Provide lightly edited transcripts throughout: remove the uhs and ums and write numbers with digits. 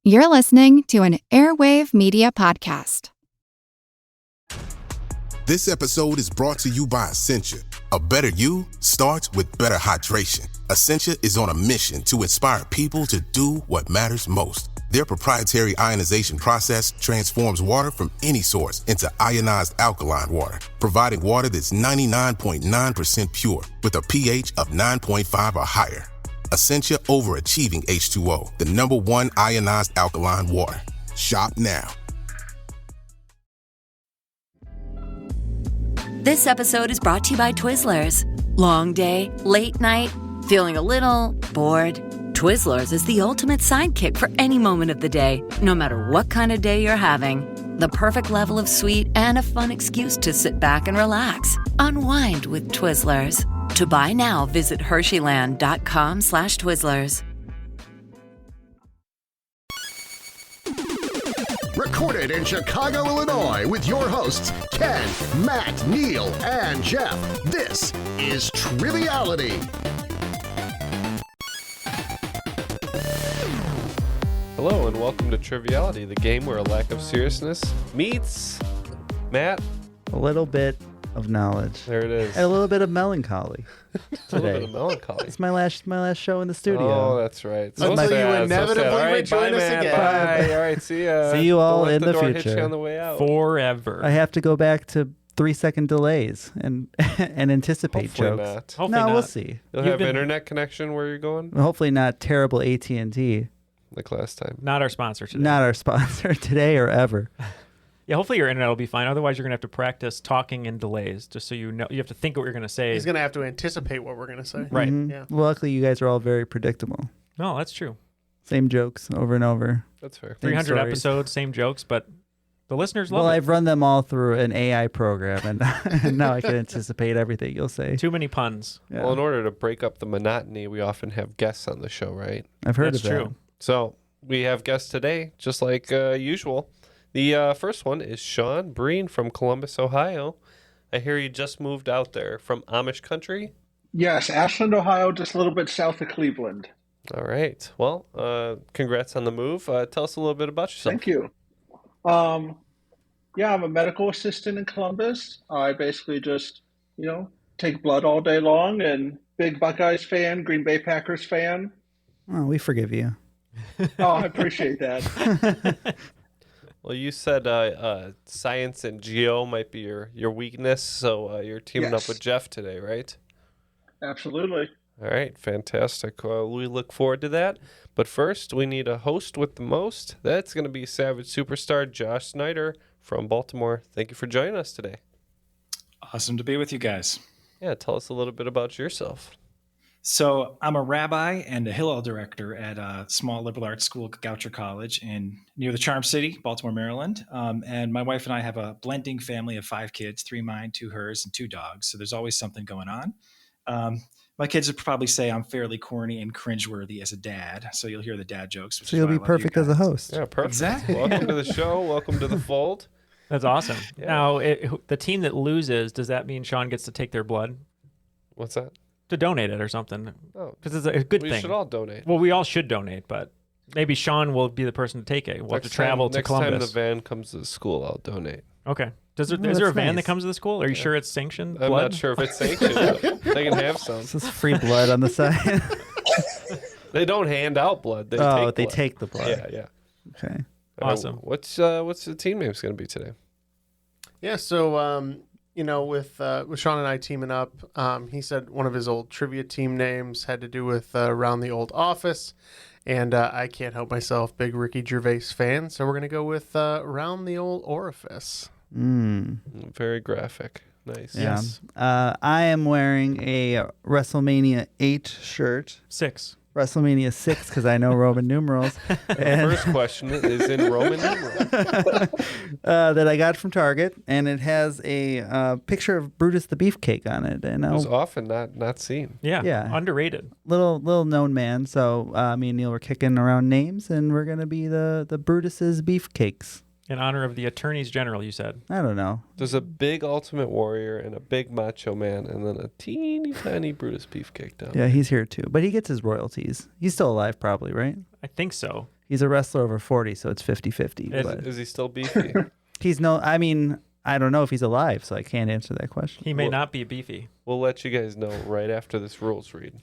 You're listening to an Airwave Media Podcast. This episode is brought to you by Essentia. A better you starts with better hydration. Essentia is on a mission to inspire people to do what matters most. Their proprietary ionization process transforms water from any source into ionized alkaline water, providing water that's 99.9% pure with a pH of 9.5 or higher. Essentia Overachieving H2O, the #1 ionized alkaline water. Shop now. This episode is brought to you by Twizzlers. Long day, late night, feeling a little bored? Twizzlers is the ultimate sidekick for any moment of the day, no matter what kind of day you're having. The perfect level of sweet and a fun excuse to sit back and relax. Unwind with Twizzlers. To buy now, visit Hersheyland.com/Twizzlers. Recorded in Chicago, Illinois, with your hosts, Ken, Matt, Neal, and Jeff. This is Triviality. Hello and welcome to Triviality, the game where a lack of seriousness meets Matt. A little bit of knowledge. There it is. And a little bit of melancholy. A little bit of melancholy. It's my last show in the studio. Oh, that's right. So Until you inevitably rejoin us again. Bye. All right, see ya. See you all in the future. future. Hit you on the way out. Forever. I have to go back to 3-second delays and anticipate Hopefully jokes. not. Hopefully no, not. we'll see. You'll have internet connection where you're going? Hopefully not terrible AT&T. Like last time. Not our sponsor today. Not our sponsor today or ever. Yeah, hopefully your internet will be fine. Otherwise, you're going to have to practice talking in delays just so you know. You have to think what you're going to say. He's going to have to anticipate what we're going to say. Right. Mm-hmm. Yeah. Well, luckily, you guys are all very predictable. No, that's true. Same jokes over and over. That's fair. 300 stories. episodes, same jokes, but the listeners love Well, it. I've run them all through an AI program, and now I can anticipate everything you'll say. Too many puns. Yeah. Well, in order to break up the monotony, we often have guests on the show, right? I've heard That's of that. true. So we have guests today, just like usual. The first one is Sean Brean from Columbus, Ohio. I hear you just moved out there from Amish country. Yes, Ashland, Ohio, just a little bit south of Cleveland. All right. Well, congrats on the move. Tell us a little bit about yourself. Thank you. Yeah, I'm a medical assistant in Columbus. I basically just, take blood all day long, and big Buckeyes fan, Green Bay Packers fan. Oh, we forgive you. Oh, I appreciate that. Well, you said science and geo might be your weakness, so you're teaming up with Jeff today, right? Absolutely. All right, fantastic. We look forward to that. But first, we need a host with the most. That's going to be Savage Superstar Josh Snyder from Baltimore. Thank you for joining us today. Awesome to be with you guys. Yeah, tell us a little bit about yourself. So I'm a rabbi and a Hillel director at a small liberal arts school, Goucher College, near the Charm City, Baltimore, Maryland. And my wife and I have a blending family of 5 kids, 3 mine, 2 hers, and 2 dogs. So there's always something going on. My kids would probably say I'm fairly corny and cringeworthy as a dad. So you'll hear the dad jokes. So you'll be perfect as a host. Yeah, perfect. Exactly. Welcome to the show. Welcome to the fold. That's awesome. Yeah. Now, the team that loses, does that mean Sean gets to take their blood? What's that? To donate it or something. Oh, because it's a good thing. We should all donate. Well, we all should donate, but maybe Sean will be the person to take it. We'll have to travel to Columbus. Next time the van comes to the school, I'll donate. Okay. Is there that's a van nice. that comes to the school? Are you sure it's sanctioned? I'm blood? not sure if it's sanctioned. But they can have some. This is free blood on the side. They don't hand out blood. They take the blood. Yeah. Okay. Awesome. What's the team name's going to be today? Yeah, so, with Sean and I teaming up, he said one of his old trivia team names had to do with Around the Old Office. And I can't help myself, big Ricky Gervais fan. So we're going to go with Around the Old Orifice. Very graphic. Nice. Yeah. Yes. I am wearing a WrestleMania 8 shirt. 6. WrestleMania 6 because I know Roman numerals. The first question is in Roman numerals. That I got from Target, and it has a picture of Brutus the Beefcake on it. And It was often not seen. Yeah. Underrated. little known man. So me and Neal were kicking around names, and we're gonna be the Brutus's Beefcakes. In honor of the attorneys general, you said. I don't know. There's a big Ultimate Warrior and a big Macho Man, and then a teeny tiny Brutus Beefcake down. Yeah, he's here too, but he gets his royalties. He's still alive, probably, right? I think so. He's a wrestler over 40, so it's 50-50. But Is he still beefy? he's I mean, I don't know if he's alive, so I can't answer that question. He may not be beefy. We'll let you guys know right after this rules read.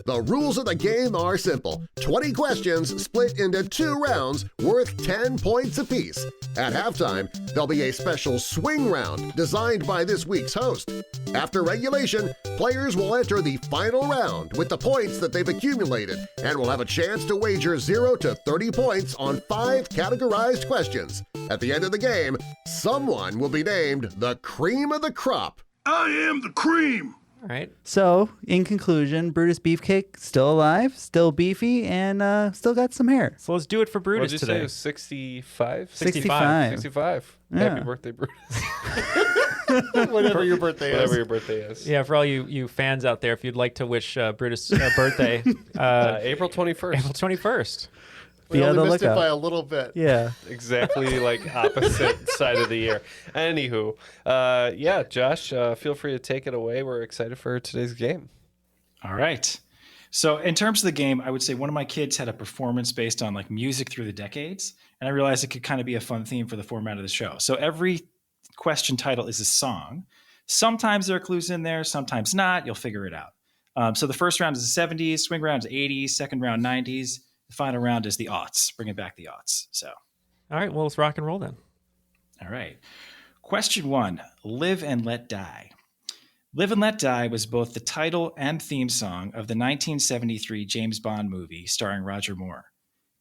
The rules of the game are simple. 20 questions split into 2 rounds worth 10 points apiece. At halftime, there'll be a special swing round designed by this week's host. After regulation, players will enter the final round with the points that they've accumulated and will have a chance to wager 0 to 30 points on 5 categorized questions. At the end of the game, someone will be named the cream of the crop. I am the cream! All right. So, in conclusion, Brutus Beefcake still alive, still beefy, and still got some hair. So let's do it for Brutus What did you today. say? It was 65? 65. 65. Yeah. Happy birthday, Brutus. Whatever your birthday is. Whatever your birthday is. Yeah, for all you fans out there, if you'd like to wish Brutus a birthday, April 21st. April 21st. We Be on only the missed it lookout. by a little bit. Yeah. Exactly like opposite side of the year. Anywho, yeah, Josh, feel free to take it away. We're excited for today's game. All right. So in terms of the game, I would say one of my kids had a performance based on like music through the decades. And I realized it could kind of be a fun theme for the format of the show. So every question title is a song. Sometimes there are clues in there, sometimes not. You'll figure it out. So the first round is the 70s, swing round is 80s, second round 90s. The final round is the aughts, bringing back the aughts. So, All right, well, let's rock and roll then. all right. Question 1, Live and Let Die. Live and Let Die was both the title and theme song of the 1973 James Bond movie starring Roger Moore.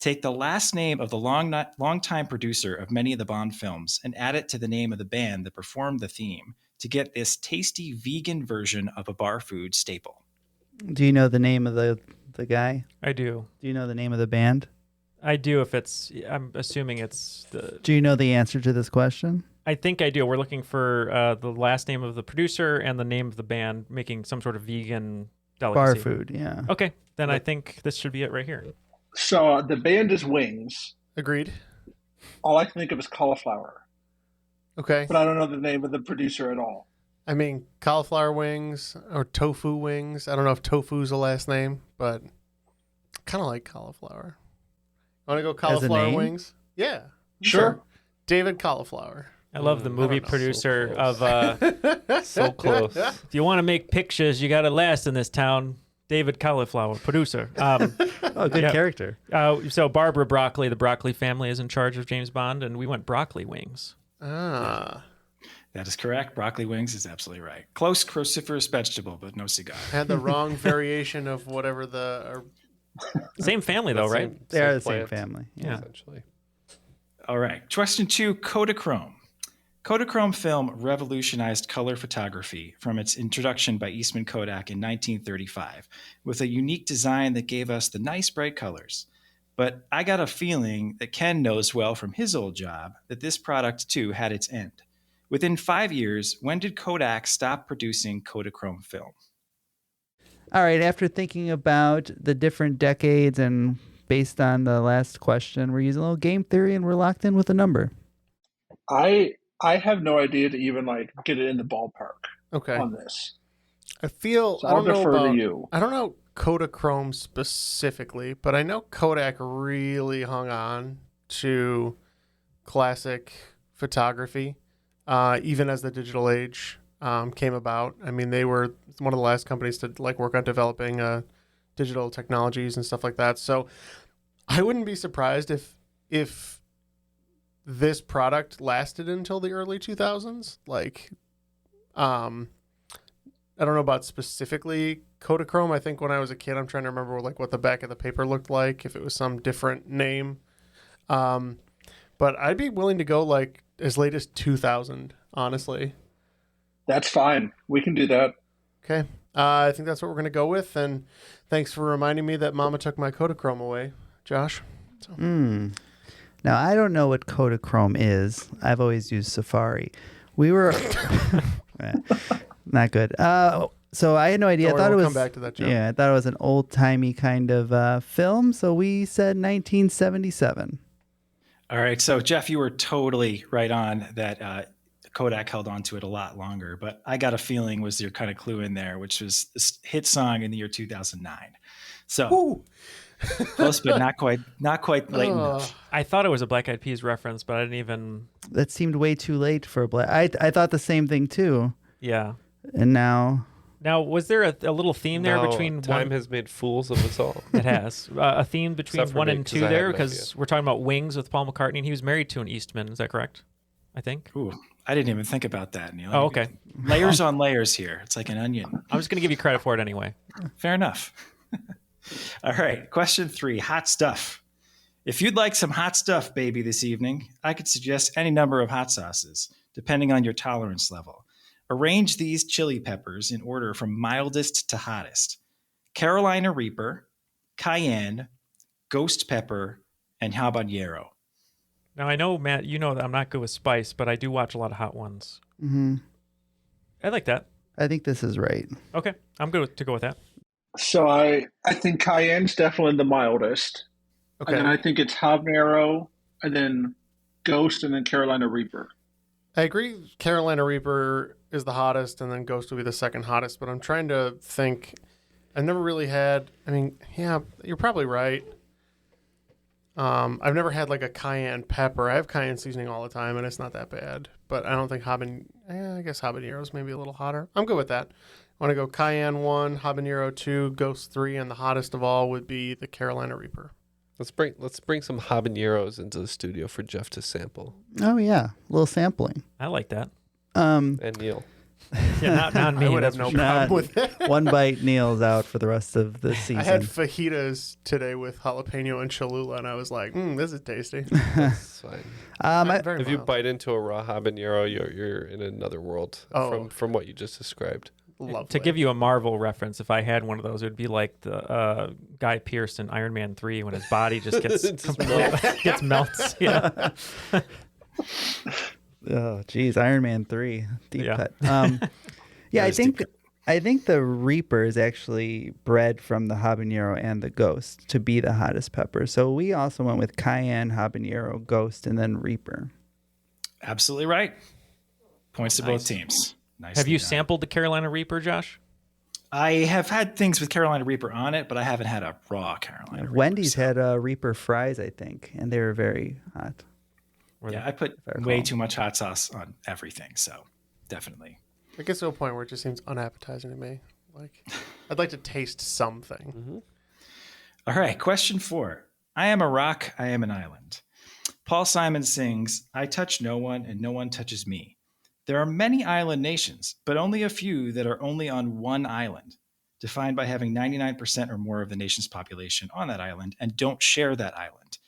Take the last name of the longtime producer of many of the Bond films and add it to the name of the band that performed the theme to get this tasty vegan version of a bar food staple. Do you know the name of the guy? I do. Do you know the name of the band? I do if it's, I'm assuming it's the, Do you know the answer to this question? I think I do. We're looking for the last name of the producer and the name of the band making some sort of vegan delicacy. Bar food, yeah. Okay, then I think this should be it right here. So the band is Wings. Agreed. All I can think of is cauliflower, Okay. but I don't know the name of the producer at all. I mean, cauliflower wings or tofu wings. I don't know if tofu's a last name, but kind of like cauliflower. Want to go cauliflower name? wings? Yeah. Sure. David Cauliflower. I love the movie I don't know. producer So of So close. if you want to make pictures, you got to last in this town. David Cauliflower, producer. Oh, good Yeah. character. So Barbara Broccoli, the Broccoli family, is in charge of James Bond, and we went broccoli wings. Ah. That is correct. Broccoli wings is absolutely right. Close cruciferous vegetable, but no cigar. I had the wrong variation of whatever Same family, though, right? They are the same plant, family. Yeah. essentially. All right. Question 2, Kodachrome. Kodachrome film revolutionized color photography from its introduction by Eastman Kodak in 1935 with a unique design that gave us the nice bright colors. But I got a feeling that Ken knows well from his old job that this product too had its end. Within 5 years, when did Kodak stop producing Kodachrome film? All right, after thinking about the different decades and based on the last question, we're using a little game theory and we're locked in with a number. I have no idea to even like get it in the ballpark Okay. on this. I feel So I I'll don't know defer to about you. I don't know Kodachrome specifically, but I know Kodak really hung on to classic photography, even as the digital age came about. I mean, they were one of the last companies to like work on developing digital technologies and stuff like that. So I wouldn't be surprised if this product lasted until the early 2000s. Like, I don't know about specifically Kodachrome. I think when I was a kid, I'm trying to remember like what the back of the paper looked like, if it was some different name. But I'd be willing to go like as late as 2000, honestly. That's fine. We can do that. Okay. I think that's what we're going to go with. And thanks for reminding me that Mama took my Kodachrome away, Josh. So. Now, I don't know what Kodachrome is. I've always used Safari. We were... Not good. So I had no idea. Don't I thought worry, it we'll was come back to that joke. Yeah, I thought it was an old-timey kind of film. So we said 1977. All right. So, Jeff, you were totally right on that Kodak held on to it a lot longer. But I got a feeling was your kind of clue in there, which was this hit song in the year 2009. So, Ooh. Close, but not quite late enough. I thought it was a Black Eyed Peas reference, but I didn't even. That seemed way too late for a black. I thought the same thing too. Yeah. And now was there a little theme there No, between time has made fools of us all. It has a theme between Except for 1 me, and 'cause 2 I had there an because idea. we're talking about Wings with Paul McCartney, and he was married to an Eastman. Is that correct? I think. Ooh, I didn't even think about that, Neil. Oh, okay. Layers on layers here. It's like an onion. I was going to give you credit for it anyway. Fair enough. All right. Question 3, hot stuff. If you'd like some hot stuff, baby, this evening, I could suggest any number of hot sauces, depending on your tolerance level. Arrange these chili peppers in order from mildest to hottest: Carolina Reaper, Cayenne, Ghost Pepper, and Habanero. Now, I know, Matt, you know that I'm not good with spice, but I do watch a lot of hot ones. Mm-hmm. I like that. I think this is right. Okay. I'm good to go with that. So I think cayenne's definitely the mildest. Okay. And then I think it's habanero, and then Ghost, and then Carolina Reaper. I agree. Carolina Reaper is the hottest, and then Ghost will be the second hottest. But I'm trying to think. I've never really had. I mean, yeah, you're probably right. I've never had like a cayenne pepper. I have cayenne seasoning all the time, and it's not that bad. But I don't think I guess habanero's maybe a little hotter. I'm good with that. I want to go cayenne 1, habanero 2, Ghost 3, and the hottest of all would be the Carolina Reaper. Let's bring some habaneros into the studio for Jeff to sample. Oh yeah, a little sampling. I like that. And Neil. Yeah, not me. I would have that's no for sure. problem with it. One bite, Neil's out for the rest of the season. I had fajitas today with jalapeno and Cholula, and I was like, this is tasty. That's fine. Very If you mild. bite into a raw habanero, you're in another world from what you just described. Lovely. To give you a Marvel reference, if I had one of those, it would be like the Guy Pearce in Iron Man 3 when his body just gets gets melts. Yeah. Oh, geez, Iron Man 3, deep Yeah. cut. Yeah, I think the Reaper is actually bred from the habanero and the Ghost to be the hottest pepper. So we also went with cayenne, habanero, Ghost, and then Reaper. Absolutely right. Points to both teams. Nicely Have you done. sampled the Carolina Reaper, Josh? I have had things with Carolina Reaper on it, but I haven't had a raw Carolina Reaper. Wendy's had Reaper fries, I think, and they were very hot. Yeah, I put way too much hot sauce on everything, so definitely. It gets to a point where it just seems unappetizing to me. Like, I'd like to taste something. Mm-hmm. All right, question 4. I am a rock, I am an island. Paul Simon sings, I touch no one and no one touches me. There are many island nations, but only a few that are only on one island, defined by having 99% or more of the nation's population on that island and don't share that island.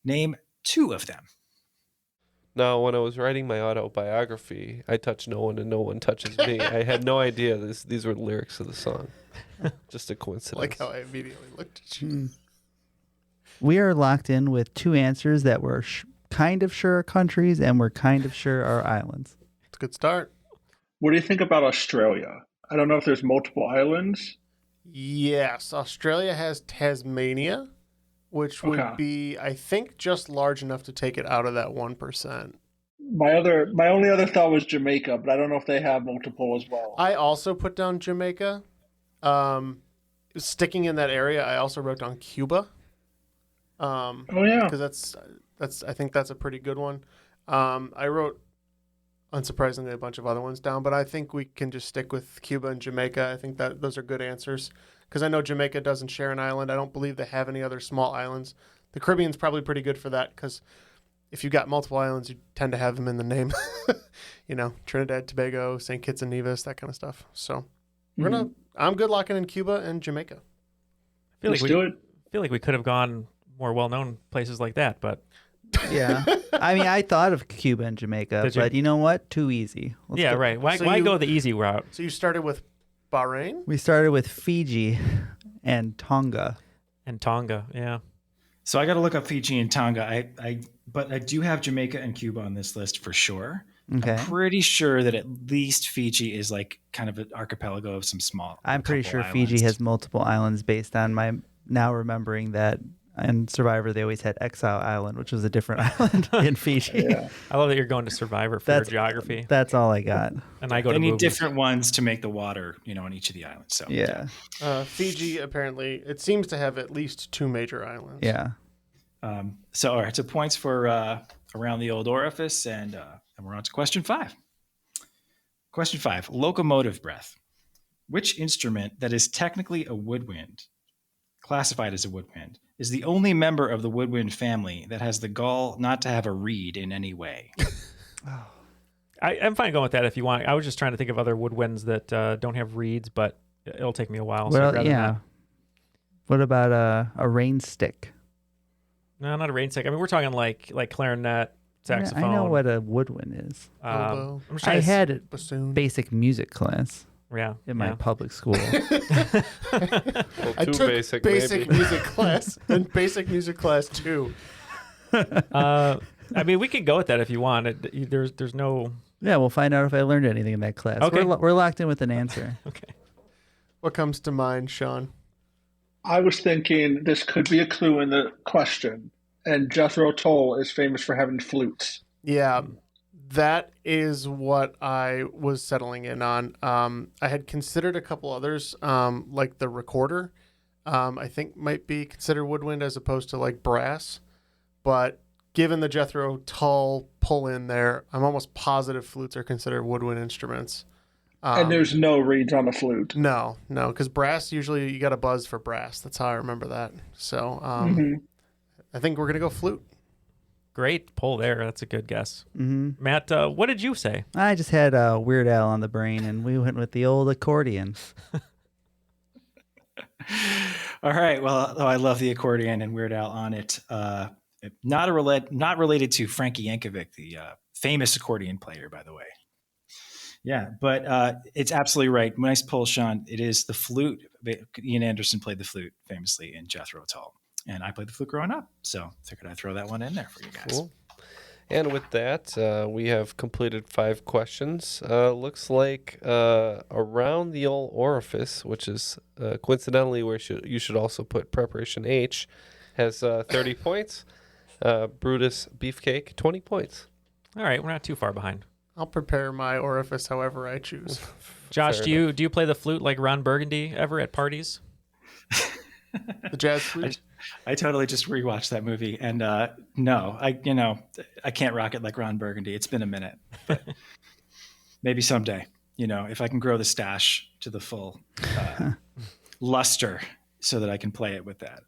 Name 2 of them. Now, when I was writing my autobiography, I touch no one and no one touches me. I had no idea these were lyrics of the song. Just a coincidence. Like how I immediately looked at you. We are locked in with 2 answers that we're kind of sure are countries and we're kind of sure are islands. It's a good start. What do you think about Australia? I don't know if there's multiple islands. Yes, Australia has Tasmania, which would Okay. be, I think, just large enough to take it out of that 1%. My only other thought was Jamaica, but I don't know if they have multiple as well. I also put down Jamaica. Sticking in that area, I also wrote down Cuba. Oh yeah, because that's I think that's a pretty good one. I wrote, unsurprisingly, a bunch of other ones down, but I think we can just stick with Cuba and Jamaica. I think that those are good answers because I know Jamaica doesn't share an island. I don't believe they have any other small islands. The Caribbean's probably pretty good for that because if you got multiple islands, you tend to have them in the name. Trinidad, Tobago, St. Kitts and Nevis, that kind of stuff. So I'm good locking in Cuba and Jamaica. let's do it. I feel like we could have gone more well-known places like that, but Yeah. I mean, I thought of Cuba and Jamaica, Did you? but you know what? Too easy. Let's yeah, go. right. Why So you- go the easy route? So you started with Bahrain? We started with Fiji and Tonga. And Tonga, yeah. So I got to look up Fiji and Tonga. But I do have Jamaica and Cuba on this list for sure. Okay. I'm pretty sure that at least Fiji is like kind of an archipelago of some small. I'm pretty couple sure Fiji islands. has multiple islands based on my now remembering that in Survivor, they always had Exile Island, which was a different island in Fiji. Yeah. I love that you're going to Survivor for your geography. That's all I got. And I go They to need movies. different ones to make the water, on each of the islands. So Yeah. Fiji, apparently, it seems to have at least 2 major islands. Yeah. So all right, so points for around the old orifice, and we're on to question 5. Question 5: locomotive breath. Which instrument that is technically a woodwind, classified as a woodwind, is the only member of the woodwind family that has the gall not to have a reed in any way? I'm fine going with that if you want. I was just trying to think of other woodwinds that don't have reeds, but it'll take me a while. So I'd rather not. What about a rain stick? No, not a rain stick. I mean, we're talking like clarinet, saxophone. I know what a woodwind is. Oboe. I'm just trying I to had bassoon. basic music class Yeah. in my public school. Well, I too took basic, basic maybe. music class and basic music class 2. I mean, we can go with that if you want. There's no. Yeah, we'll find out if I learned anything in that class. Okay. We're locked in with an answer. Okay. What comes to mind, Sean? I was thinking this could be a clue in the question. And Jethro Tull is famous for having flutes. Yeah, that is what I was settling in on. I had considered a couple others, like the recorder. I think might be considered woodwind as opposed to like brass. But given the Jethro Tull pull in there, I'm almost positive flutes are considered woodwind instruments. And there's no reeds on the flute. No, because brass, usually you got a buzz for brass. That's how I remember that. So I think we're going to go flute. Great pull there. That's a good guess. Mm-hmm. Matt, what did you say? I just had Weird Al on the brain, and we went with the old accordion. All right. Well, I love the accordion and Weird Al on it. Not related to Frankie Yankovic, the famous accordion player, by the way. Yeah, but it's absolutely right. Nice pull, Sean. It is the flute. Ian Anderson played the flute famously in Jethro Tull, and I played the flute growing up. So figured I'd throw that one in there for you guys. Cool. And with that, we have completed 5 questions. Looks like around the old orifice, which is coincidentally where you should also put preparation H, has 30 points. Brutus Beefcake, 20 points. All right, we're not too far behind. I'll prepare my orifice however I choose. Josh, Fair do you play the flute like Ron Burgundy ever at parties? The jazz flute? I totally just rewatched that movie, and no, I can't rock it like Ron Burgundy. It's been a minute, but maybe someday. If I can grow the stash to the full luster, so that I can play it with that.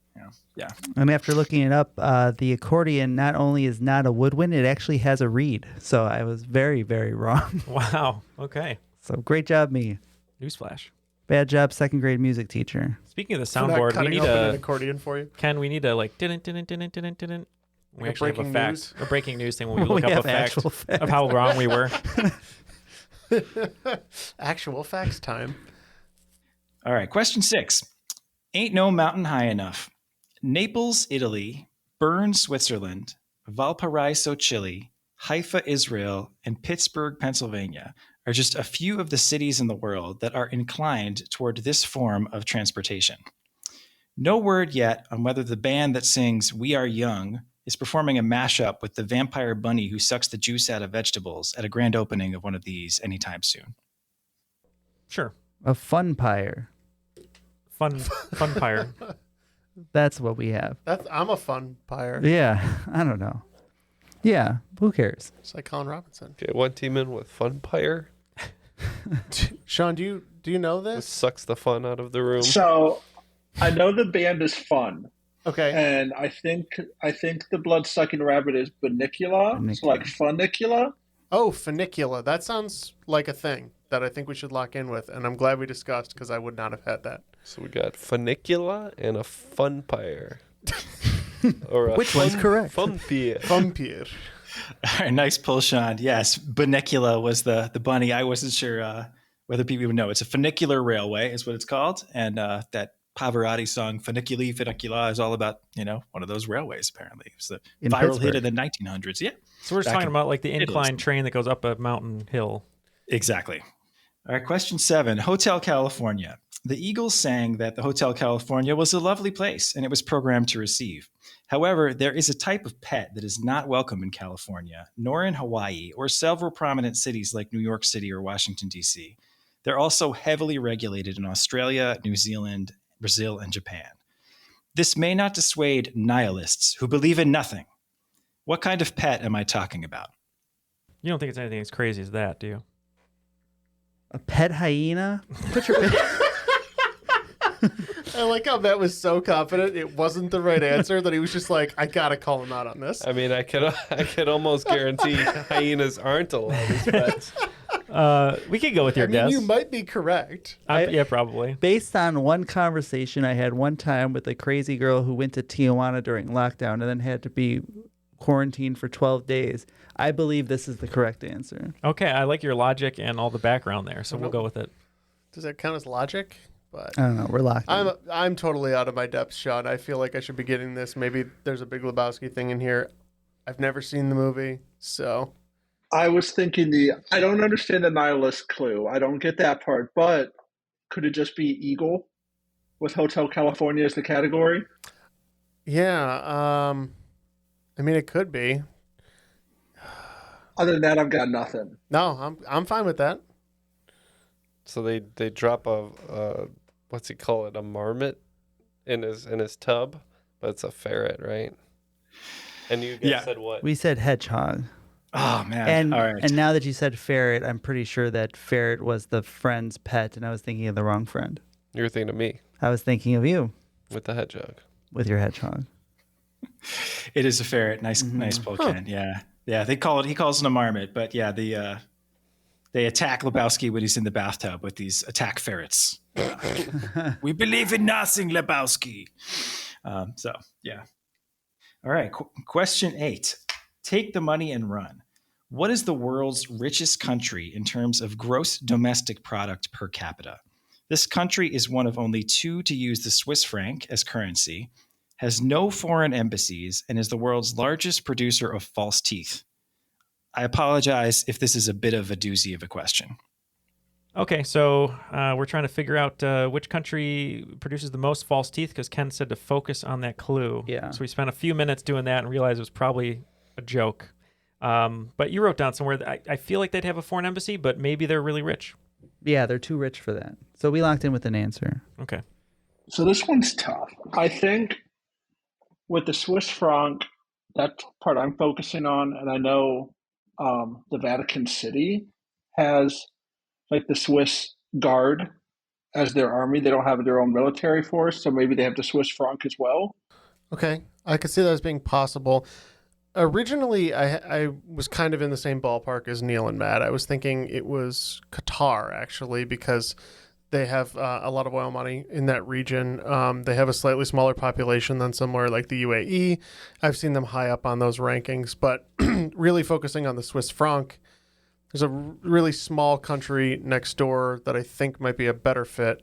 Yeah. And after looking it up, the accordion not only is not a woodwind, it actually has a reed. So I was very, very wrong. Wow. Okay. So great job, me. Newsflash. Bad job, second grade music teacher. Speaking of the We're not soundboard, we cutting need open an a accordion for you. Ken. We need a like didn't. We Like a actually have a breaking fact, news? a breaking news thing when we We look up a have fact actual facts. of how wrong we were. Actual facts time. All right. Question 6. Ain't no mountain high enough. Naples, Italy, Bern, Switzerland, Valparaiso, Chile, Haifa, Israel, and Pittsburgh, Pennsylvania are just a few of the cities in the world that are inclined toward this form of transportation. No word yet on whether the band that sings We Are Young is performing a mashup with the vampire bunny who sucks the juice out of vegetables at a grand opening of one of these anytime soon. Sure. A fun pyre. Fun pyre. That's what we have. I'm a fun buyer. Yeah, I don't know. Yeah, who cares? It's like Colin Robinson. Okay, one team in with Funpire. Sean, do you know This this? sucks the fun out of the room. So I know the band is fun. Okay. And I think the blood-sucking rabbit is Banicula. So like Funicula. Oh, Funicula. That sounds like a thing that I think we should lock in with, and I'm glad we discussed because I would not have had that. So we got Funicula and a Funpire. Or a Which one's correct? Funpier. Funpier. All right, nice pull, Sean. Yes, Banicula was the bunny. I wasn't sure whether people would know. It's a funicular railway is what it's called. And that Pavarotti song, Funiculi, Funicula, is all about, one of those railways, apparently. It was the In viral hit Pittsburgh. in the 1900s. Yeah, So we're just Back talking in about like the Italy. incline train that goes up a mountain hill. Exactly. All right, question 7. Hotel California. The Eagles sang that the Hotel California was a lovely place and it was programmed to receive. However, there is a type of pet that is not welcome in California, nor in Hawaii, or several prominent cities like New York City or Washington, D.C. They're also heavily regulated in Australia, New Zealand, Brazil, and Japan. This may not dissuade nihilists who believe in nothing. What kind of pet am I talking about? You don't think it's anything as crazy as that, do you? A pet hyena? Put your I like how Matt was so confident it wasn't the right answer that he was just like, I gotta call him out on this. I mean, I could almost guarantee hyenas aren't allowed as pets. We could go with your guess. You might be correct. Yeah, probably. Based on one conversation I had one time with a crazy girl who went to Tijuana during lockdown and then had to be quarantined for 12 days, I believe this is the correct answer. Okay, I like your logic and all the background there, so we'll go with it. Does that count as logic? But I don't know. We're locked in. I'm totally out of my depth, Sean. I feel like I should be getting this. Maybe there's a Big Lebowski thing in here. I've never seen the movie, so. I was thinking I don't understand the nihilist clue. I don't get that part, but could it just be eagle with Hotel California as the category? Yeah, I mean, it could be. Other than that, I've got nothing. No, I'm fine with that. So they drop a what's he call it, a marmot in his tub, but it's a ferret, right? And you guys said what? We said hedgehog. Oh man! All right. And now that you said ferret, I'm pretty sure that ferret was the friend's pet, and I was thinking of the wrong friend. You were thinking of me I was thinking of you with the hedgehog. with your hedgehog. It is a ferret. Nice pull, Ken. Yeah. He calls it a marmot, but yeah, they attack Lebowski when he's in the bathtub with these attack ferrets. We believe in nothing, Lebowski. So yeah. All right. Question 8. Take the money and run. What is the world's richest country in terms of gross domestic product per capita? This country is one of only 2 to use the Swiss franc as currency, has no foreign embassies, and is the world's largest producer of false teeth. I apologize if this is a bit of a doozy of a question. Okay, so we're trying to figure out which country produces the most false teeth because Ken said to focus on that clue. Yeah. So we spent a few minutes doing that and realized it was probably a joke. But you wrote down somewhere that I feel like they'd have a foreign embassy, but maybe they're really rich. Yeah, they're too rich for that. So we locked in with an answer. Okay. So this one's tough. I think with the Swiss franc, that part I'm focusing on, and I know the Vatican City has like the Swiss Guard as their army. They don't have their own military force, so maybe they have the Swiss franc as well. Okay, I could see that as being possible. Originally, I was kind of in the same ballpark as Neil and Matt. I was thinking it was Qatar, actually, because they have a lot of oil money in that region. They have a slightly smaller population than somewhere like the UAE. I've seen them high up on those rankings, but really focusing on the Swiss franc, there's a really small country next door that I think might be a better fit,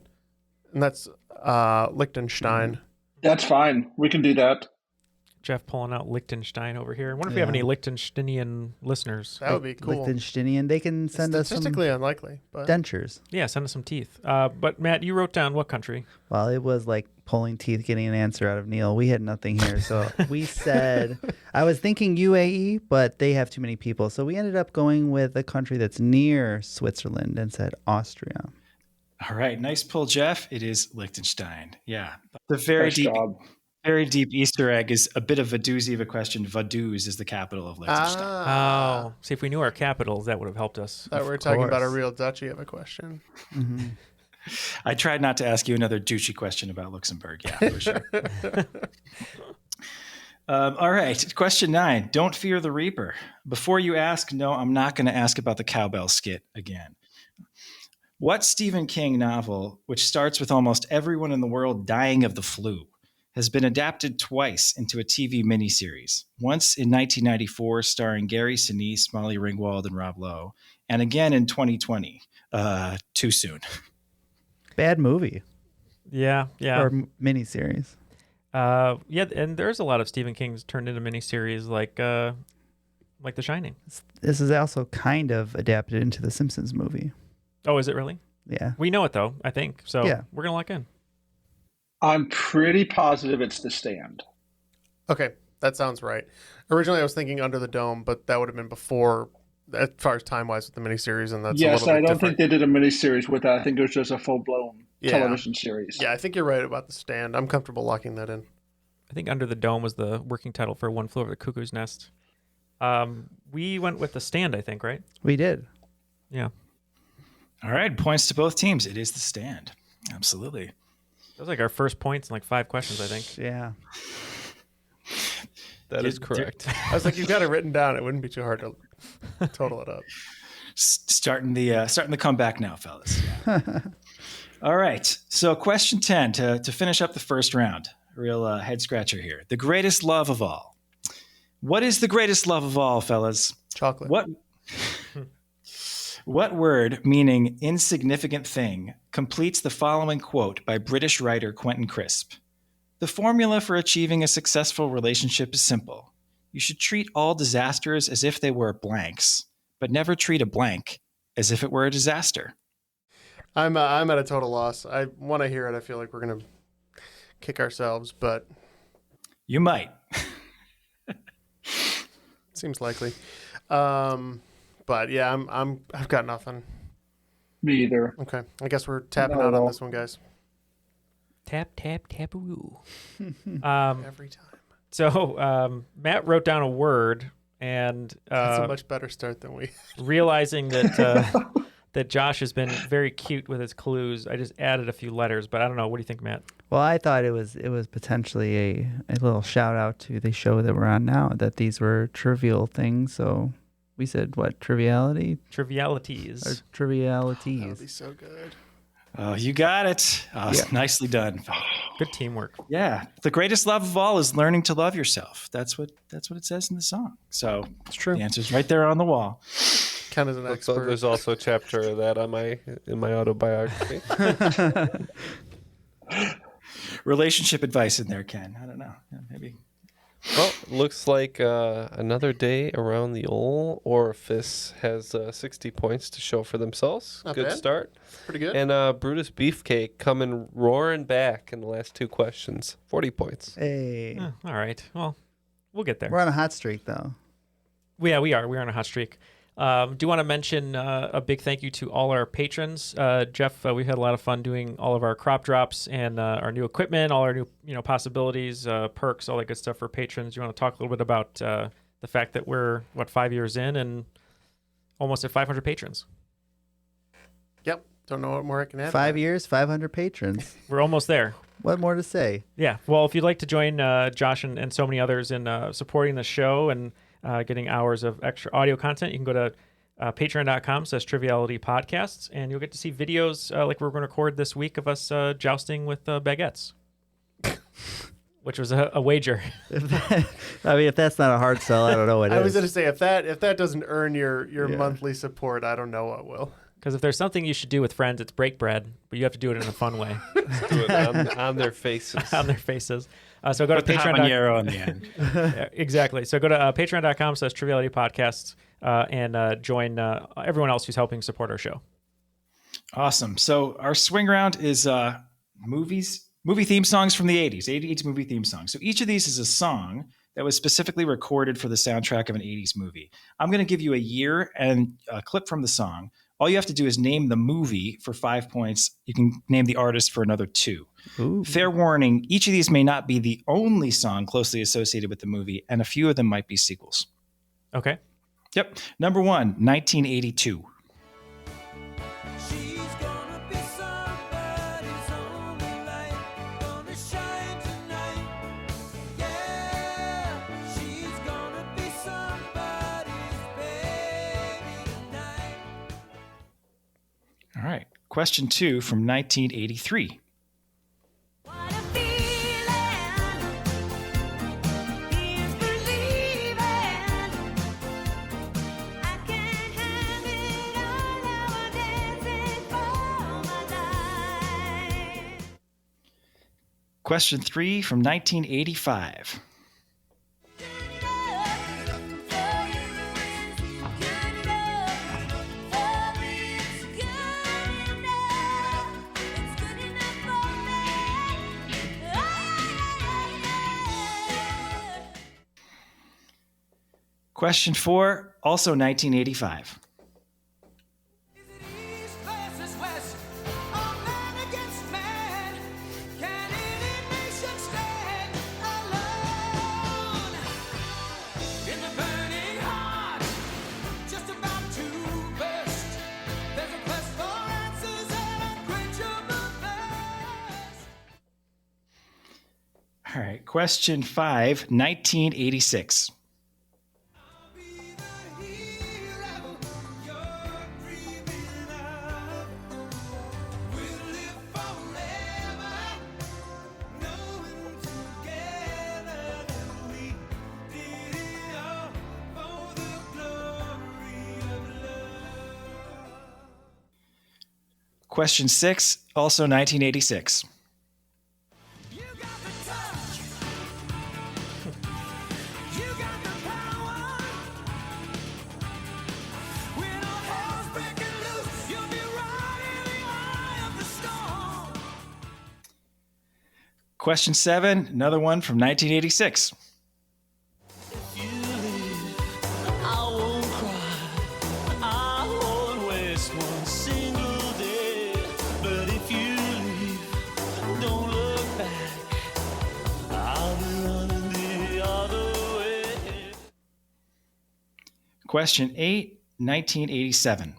and that's Liechtenstein. That's fine. We can do that. Jeff pulling out Liechtenstein over here. I wonder if we have any Liechtensteinian listeners. That would be cool. Liechtensteinian. They can send us some statistically unlikely, but dentures. Yeah, send us some teeth. But Matt, you wrote down what country? Well, it was like pulling teeth, getting an answer out of Neil. We had nothing here. So we said, I was thinking UAE, but they have too many people. So we ended up going with a country that's near Switzerland and said Austria. All right. Nice pull, Jeff. It is Liechtenstein. Yeah. The very deep Easter egg is a bit of a doozy of a question. Vaduz is the capital of Liechtenstein. Oh, see, if we knew our capitals, that would have helped us. Thought we were talking about a real duchy of a question. Mm-hmm. I tried not to ask you another douchey question about Luxembourg. Yeah, for sure. All right. Question 9. Don't fear the Reaper. Before you ask, no, I'm not going to ask about the cowbell skit again. What Stephen King novel, which starts with almost everyone in the world dying of the flu, has been adapted twice into a TV miniseries, once in 1994 starring Gary Sinise, Molly Ringwald, and Rob Lowe, and again in 2020. Too soon. Bad movie. Yeah. Or miniseries. Yeah, and there's a lot of Stephen King's turned into miniseries like The Shining. This is also kind of adapted into the Simpsons movie. Oh, is it really? Yeah. We know it, though, I think. So yeah. We're going to lock in. I'm pretty positive it's The Stand. Okay, that sounds right. Originally, I was thinking Under the Dome, but that would have been before, as far as time-wise, with the miniseries, and that's a Yes, little bit I don't different. think they did a miniseries with that. I think it was just a full-blown television series. Yeah, I think you're right about The Stand. I'm comfortable locking that in. I think Under the Dome was the working title for One Flew Over the Cuckoo's Nest. We went with The Stand, I think, right? We did. Yeah. All right, points to both teams. It is The Stand. Absolutely. That was like our first points in like 5 questions, I think. Yeah. That is correct. I was like, you've got it written down. It wouldn't be too hard to total it up. Starting the comeback now, fellas. Yeah. All right. So question 10 to finish up the first round. A real head scratcher here. The greatest love of all. What is the greatest love of all, fellas? Chocolate. What word, meaning insignificant thing, completes the following quote by British writer Quentin Crisp? The formula for achieving a successful relationship is simple. You should treat all disasters as if they were blanks, but never treat a blank as if it were a disaster. I'm at a total loss. I want to hear it. I feel like we're gonna kick ourselves, but you might. Seems likely. But yeah, I've got nothing. Me either. Okay, I guess we're tapping out on this one, guys. Tap, tap, taboo. Every time. So Matt wrote down a word, and That's a much better start than we. realizing that that Josh has been very cute with his clues, I just added a few letters. But I don't know. What do you think, Matt? Well, I thought it was potentially a little shout out to the show that we're on now, that these were trivial things. So we said what? Triviality? Trivialities. Or trivialities. That would be so good. Oh, you got it. Oh, Yeah. Nicely done. Good teamwork. Yeah. The greatest love of all is learning to love yourself. That's what it says in the song. So It's true. the answer's right there on the wall. Ken is an expert. There's also a chapter of that in my autobiography. Relationship advice in there, Ken. I don't know. Yeah, maybe. Well, looks like another day around the old orifice has 60 points to show for themselves. Not Good bad. start. Pretty good. And Brutus Beefcake coming roaring back in the last 2 questions. 40 points. Hey. All right. Well, we'll get there. We're on a hot streak, though. Yeah, we are. We're on a hot streak. Do want to mention a big thank you to all our patrons. Jeff, we've had a lot of fun doing all of our crop drops and our new equipment, all our new possibilities, perks, all that good stuff for patrons. You want to talk a little bit about the fact that we're 5 years in and almost at 500 patrons. Yep. Don't know what more I can add. 5 years, 500 patrons. We're almost there. What more to say? Yeah. Well, if you'd like to join Josh and so many others in supporting the show and getting hours of extra audio content, you can go to patreon.com/Triviality Podcasts, and you'll get to see videos like we're going to record this week of us jousting with baguettes, which was a wager. If that's not a hard sell, I don't know what I is. was going to say, if that doesn't earn your monthly support, I don't know what will. Because if there's something you should do with friends, it's break bread, but you have to do it in a fun way. Do it on their faces. On their faces. So go to the Patreon. habanero on the end. Yeah, exactly. So go to patreon.com/Triviality Podcasts and join everyone else who's helping support our show. Awesome. So our swing round is movie theme songs from the 80s, 80s movie theme songs. So each of these is a song that was specifically recorded for the soundtrack of an 80s movie. I'm going to give you a year and a clip from the song. All you have to do is name the movie for 5 points. You can name the artist for another 2. Ooh. Fair warning, each of these may not be the only song closely associated with the movie, and a few of them might be sequels. Okay. Yep. Number 1, 1982. All right. Question 2 from 1983. Question 3 from 1985. Question 4, also 1985. All right, question 5, 1986. Question 6, also 1986. Question 7, another one from 1986. Question 8, 1987.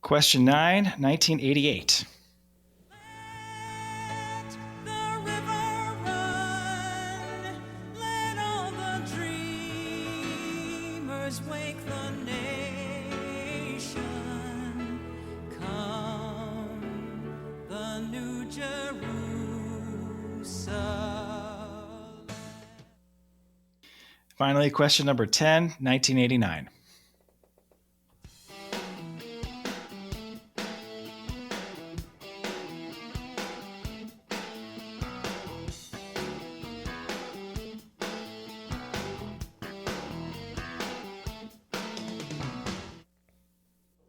Question 9, 1988. Finally, question number 10, 1989.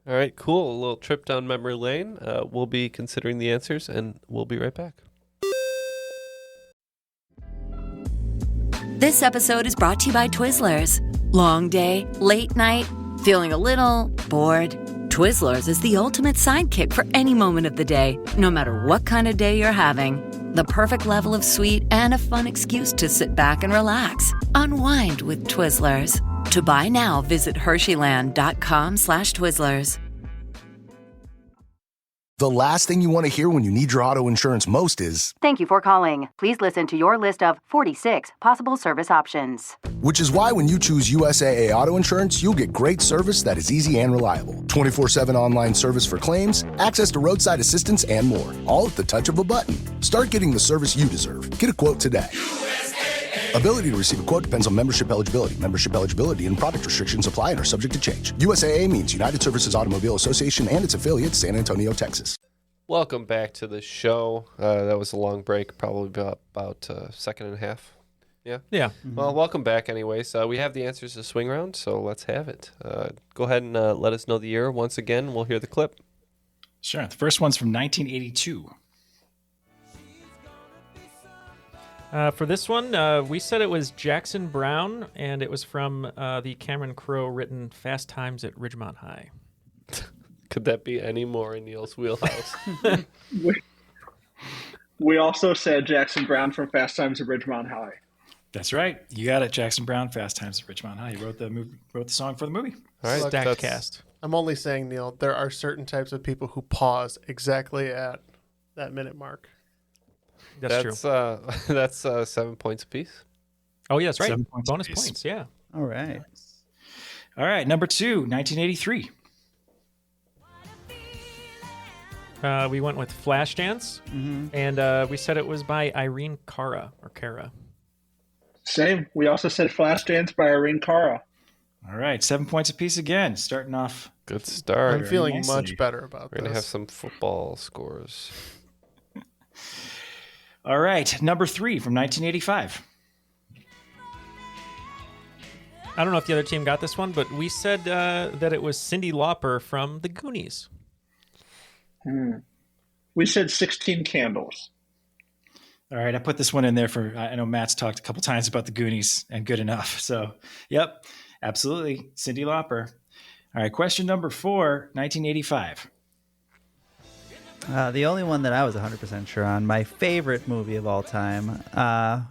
All right, cool. A little trip down memory lane. We'll be considering the answers, and we'll be right back. This episode is brought to you by Twizzlers. Long day, late night, feeling a little bored? Twizzlers is the ultimate sidekick for any moment of the day, no matter what kind of day you're having. The perfect level of sweet and a fun excuse to sit back and relax. Unwind with Twizzlers. To buy now, visit Hersheyland.com/Twizzlers. The last thing you want to hear when you need your auto insurance most is, "Thank you for calling. Please listen to your list of 46 possible service options." which is why when you choose USAA Auto Insurance, you'll get great service that is easy and reliable. 24/7 online service for claims, access to roadside assistance, and more, all at the touch of a button. Start getting the service you deserve. Get a quote today. Ability to receive a quote depends on membership eligibility. Membership eligibility and product restrictions apply and are subject to change. USAA means United Services Automobile Association and its affiliates, San Antonio, Texas. Welcome back to the show. That was a long break, probably about a second and a half. Yeah? Yeah. Mm-hmm. Well, welcome back anyways. We have the answers to Swing Round, so let's have it. Go ahead and let us know the year. Once again, we'll hear the clip. Sure. The first one's from 1982. For this one, we said it was Jackson Browne, and it was from the Cameron Crowe written Fast Times at Ridgemont High. Could that be any more in Neal's wheelhouse? We also said Jackson Browne from Fast Times at Ridgemont High. That's right. You got it. Jackson Browne, Fast Times at Ridgemont High. He wrote the song for the movie. All right, Stacked cast. I'm only saying, Neal, there are certain types of people who pause exactly at that minute mark. That's true. That's 7 points apiece. Oh, yeah, that's right. 7 points Bonus apiece. points, yeah. All right. All right, number 2, 1983. We went with Flashdance, and we said it was by Irene Cara. Same. We also said Flashdance by Irene Cara. All right, 7 points apiece again. Starting off. Good start. I'm feeling nicely. much better about We're going to have this. some football scores. All right, number 3 from 1985. I don't know if the other team got this one, but we said that it was Cyndi Lauper from The Goonies. We said 16 Candles. All right, I put this one in there I know Matt's talked a couple times about the Goonies and Good Enough. So, yep, absolutely. Cyndi Lauper. All right, question number 4, 1985. The only one that I was 100% sure on, my favorite movie of all time,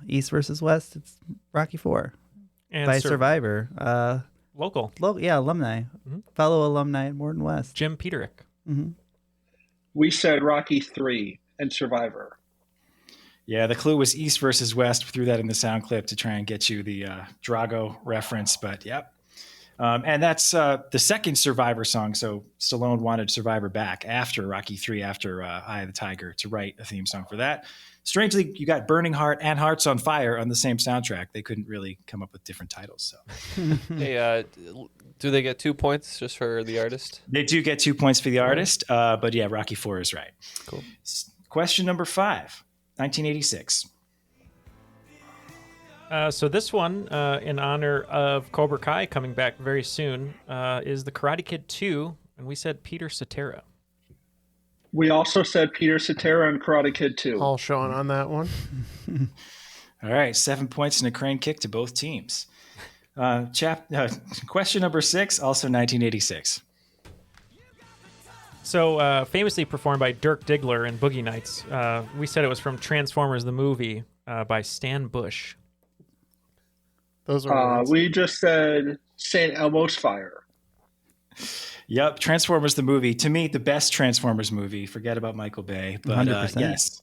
East versus West, it's Rocky IV. And By Survivor. Local. Alumni. Fellow alumni at Morton West. Jim Peterick. We said Rocky 3 and Survivor. Yeah, the clue was East versus West. We threw that in the sound clip to try and get you the Drago reference, but yep. And that's the second Survivor song. So Stallone wanted Survivor back after Rocky III, after Eye of the Tiger, to write a theme song for that. Strangely, you got Burning Heart and Hearts on Fire on the same soundtrack. They couldn't really come up with different titles. So, Hey, do they get 2 points just for the artist? they do get 2 points for the artist, but yeah, Rocky IV is right. Cool. Question number 5, 1986. So this one, in honor of Cobra Kai coming back very soon, is The Karate Kid 2, and we said Peter Cetera. We also said Peter Cetera and Karate Kid 2. All Sean on that one. All right, 7 points and a crane kick to both teams. Question number 6, also 1986. So famously performed by Dirk Diggler in Boogie Nights. We said it was from Transformers the movie by Stan Bush. Those are we just said St. Elmo's Fire. Yep, Transformers the movie. To me, the best Transformers movie. Forget about Michael Bay, but 100%. yes.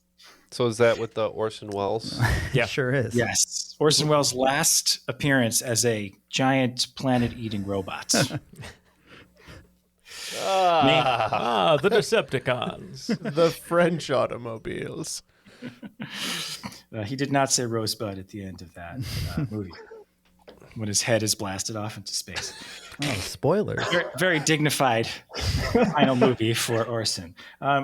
So is that with the Orson Welles? Yeah, sure is. Yes. Orson Welles' last appearance as a giant planet-eating robot. The Decepticons. the French automobiles. He did not say Rosebud at the end of that movie when his head is blasted off into space. Oh, spoilers. Very dignified final movie for Orson.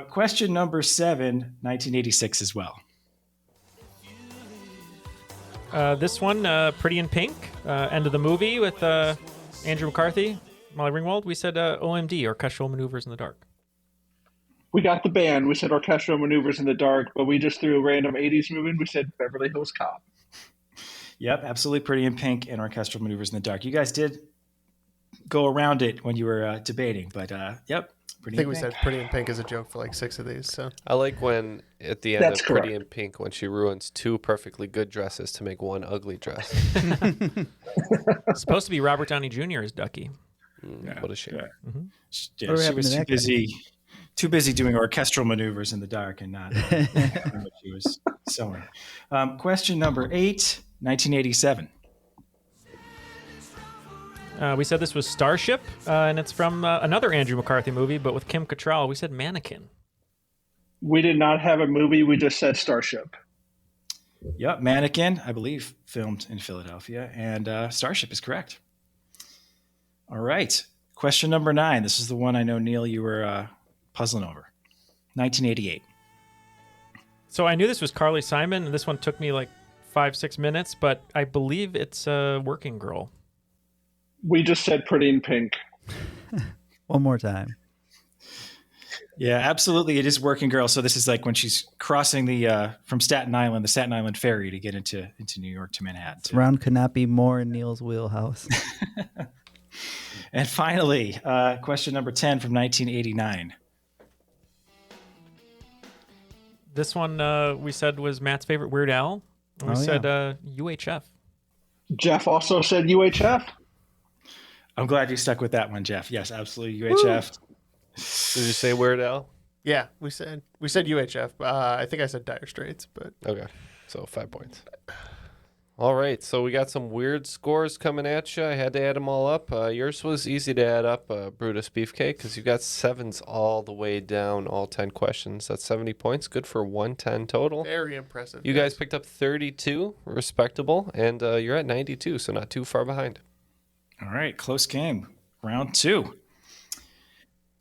Question number 7, 1986 as well. This one, Pretty in Pink, end of the movie with Andrew McCarthy, Molly Ringwald. We said OMD, Orchestral Maneuvers in the Dark. We got the band. We said Orchestral Maneuvers in the Dark, but we just threw a random 80s movie and we said Beverly Hills Cop. Yep, absolutely. Pretty in Pink and Orchestral Maneuvers in the Dark. You guys did go around it when you were debating, but yep. I think we said Pretty in Pink as a joke for like 6 of these. So I like when at the end That's of Pretty correct. in Pink when she ruins 2 perfectly good dresses to make 1 ugly dress. It's supposed to be Robert Downey Jr. as Ducky. What a shame. Yeah, Whatever she happened was to that guy? too busy doing orchestral maneuvers in the dark and not doing what she was sewing. Question number 8, 1987. We said this was Starship, and it's from another Andrew McCarthy movie, but with Kim Cattrall. We said Mannequin. We did not have a movie. We just said Starship. Yep, Mannequin, I believe, filmed in Philadelphia, and Starship is correct. All right. Question number 9. This is the one I know, Neal, you were puzzling over. 1988. So I knew this was Carly Simon, and this one took me like 5-6 minutes, but I believe it's Working Girl. We just said Pretty in Pink. One more time. Yeah, absolutely. It is Working Girl. So this is like when she's crossing the from Staten Island, the Staten Island ferry to get into New York to Manhattan. This round could not be more in Neal's wheelhouse. And finally, question number 10 from 1989. This one we said was Matt's favorite Weird Al. And we said UHF. Jeff also said UHF. I'm glad you stuck with that one, Jeff. Yes, absolutely. UHF. Did you say Weird Al? yeah, we said UHF. I think I said Dire Straits, but Okay, so 5 points. All right, so we got some weird scores coming at you. I had to add them all up. Yours was easy to add up, Brutus Beefcake, because you got 7s all the way down, all 10 questions. That's 70 points, good for 110 total. very impressive. You guys picked up 32, respectable, and you're at 92, so not too far behind. All right, close game. Round 2.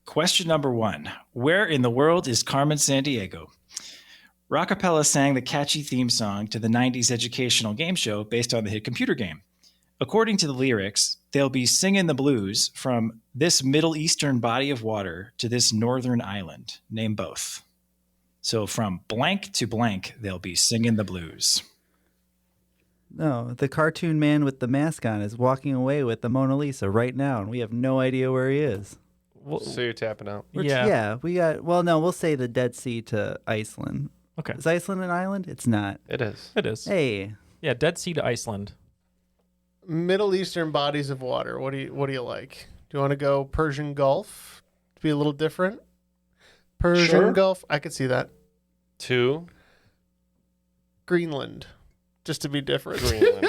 Question number 1. Where in the world is Carmen Sandiego? Rockapella sang the catchy theme song to the 90s educational game show based on the hit computer game. According to the lyrics, they'll be singing the blues from this Middle Eastern body of water to this northern island. Name both. So from blank to blank, they'll be singing the blues. No, the cartoon man with the mask on is walking away with the Mona Lisa right now, and we have no idea where he is. So you're tapping out. Yeah, we got. Well, no, we'll say the Dead Sea to Iceland. Okay. Is Iceland an island? It's not. It is. It is. Hey. Yeah, Dead Sea to Iceland. Middle Eastern bodies of water. What do you like? Do you want to go Persian Gulf to be a little different? Persian Gulf. I could see that. 2. Greenland, just to be different. Greenland.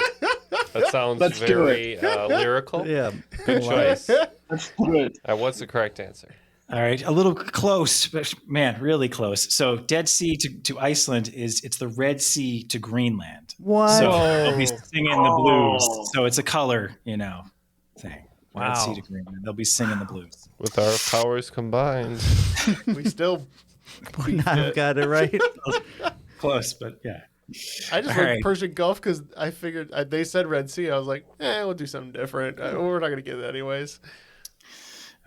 That sounds very lyrical. Yeah. Good choice. Let's do it. What's the correct answer? All right, a little close, but man, really close. So Dead Sea to Iceland it's the Red Sea to Greenland. What? So they'll be singing the blues. So it's a color, thing. Wow. Red Sea to Greenland. They'll be singing the blues. With our powers combined. We still I've got it right. Close, but yeah. I just went Persian Gulf because I figured they said Red Sea. I was like, we'll do something different. We're not going to get it anyways.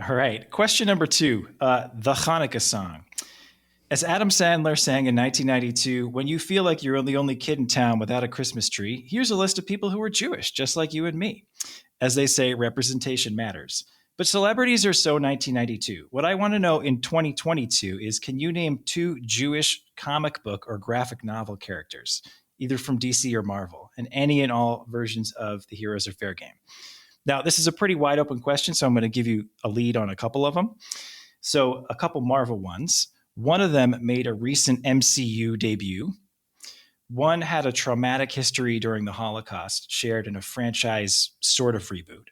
All right. Question number 2, the Hanukkah song. As Adam Sandler sang in 1992, when you feel like you're the only kid in town without a Christmas tree, here's a list of people who are Jewish, just like you and me. As they say, representation matters. But celebrities are so 1992. What I want to know in 2022 is, can you name 2 Jewish comic book or graphic novel characters, either from DC or Marvel, and any and all versions of the Heroes are Fair game? Now, this is a pretty wide open question, so I'm going to give you a lead on a couple of them. So a couple Marvel ones. One of them made a recent MCU debut. One had a traumatic history during the Holocaust, shared in a franchise sort of reboot.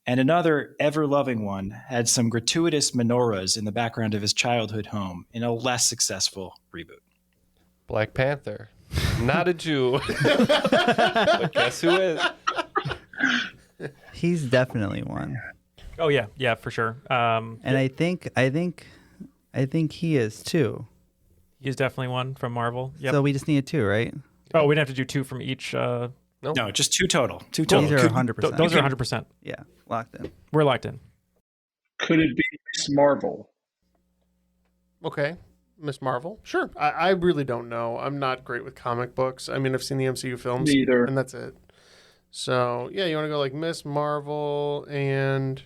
And another ever-loving one had some gratuitous menorahs in the background of his childhood home in a less successful reboot. Black Panther. Not a Jew. But guess who is? He's definitely one. Oh yeah, for sure. And I think he is too. He's definitely one from Marvel. Yep. So we just need 2, right? Oh, we'd have to do 2 from each. No, just 2 total. 2 total. These are 100%. Those are 100%. Yeah, locked in. We're locked in. Could it be Miss Marvel? Okay. Miss Marvel? Sure. I really don't know. I'm not great with comic books. I mean, I've seen the MCU films. Me either. And that's it. So, yeah, you want to go like Miss Marvel and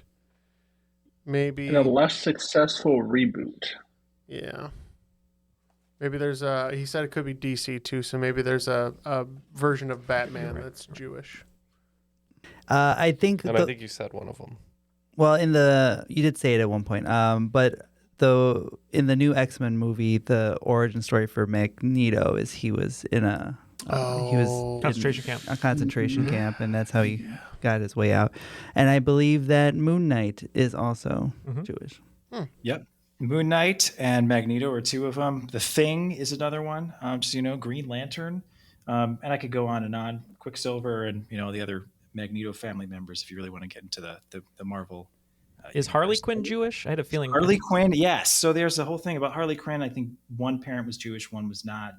maybe... In a less successful reboot. Yeah. Maybe there's he said it could be DC too, so maybe there's a version of Batman that's Jewish. I think I think you said one of them. Well, you did say it at one point. But in the new X-Men movie, the origin story for Magneto is he was in a concentration camp. A concentration camp, and that's how he got his way out. And I believe that Moon Knight is also Jewish. Yep. Moon Knight and Magneto are 2 of them. The Thing is another one. Just Green Lantern, and I could go on and on. Quicksilver and the other Magneto family members. If you really want to get into the Marvel. Is Harley Quinn Jewish? I had a feeling. Harley Quinn, yes. So there's the whole thing about Harley Quinn. I think one parent was Jewish, one was not.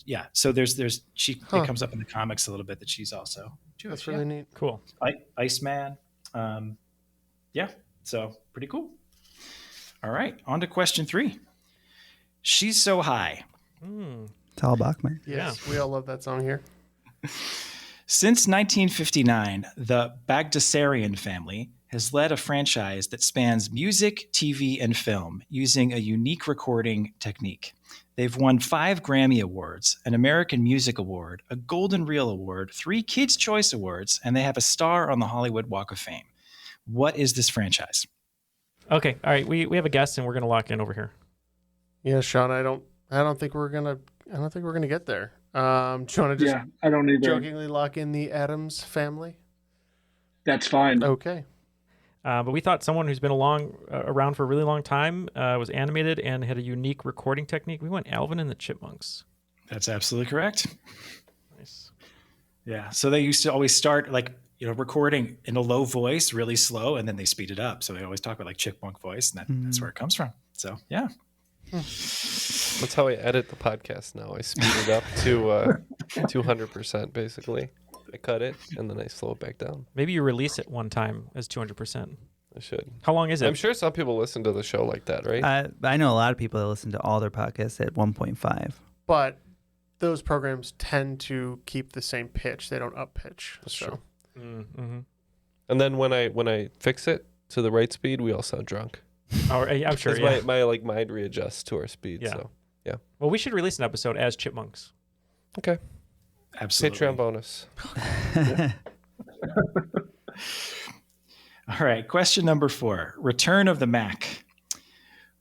Yeah. So it comes up in the comics a little bit that she's also Jewish. That's really neat. Cool. Iceman. Yeah. So pretty cool. All right, on to question 3. She's So High. Tal Bachman. Yes, we all love that song here. Since 1959, the Bagdasarian family has led a franchise that spans music, TV, and film using a unique recording technique. They've won 5 Grammy Awards, an American Music Award, a Golden Reel Award, 3 Kids' Choice Awards, and they have a star on the Hollywood Walk of Fame. What is this franchise? Okay, all right. We have a guess, and we're gonna lock in over here. Yeah, Sean. I don't think we're gonna get there. Do you want to just I don't either. jokingly lock in the Addams Family? That's fine. Okay. But we thought someone who's been around for a really long time, was animated and had a unique recording technique. We went Alvin and the Chipmunks. That's absolutely correct. Nice. Yeah. So they used to always start recording in a low voice, really slow, and then they speed it up. So they always talk about like chipmunk voice, and that's where it comes from. So yeah. That's how I edit the podcast now. I speed it up to 200% basically. I cut it and then I slow it back down. Maybe you release it one time as 200%. I should. How long is it? I'm sure some people listen to the show like that, right? I know a lot of people that listen to all their podcasts at 1.5. But those programs tend to keep the same pitch. They don't up pitch. That's so. true. Mm-hmm. And then when I fix it to the right speed, we all sound drunk. Oh, I'm sure. 'Cause Yeah. my mind readjusts to our speed. Yeah. So yeah. Well, we should release an episode as chipmunks. Okay. Absolutely. Patreon bonus. All right. Question number 4, Return of the Mac.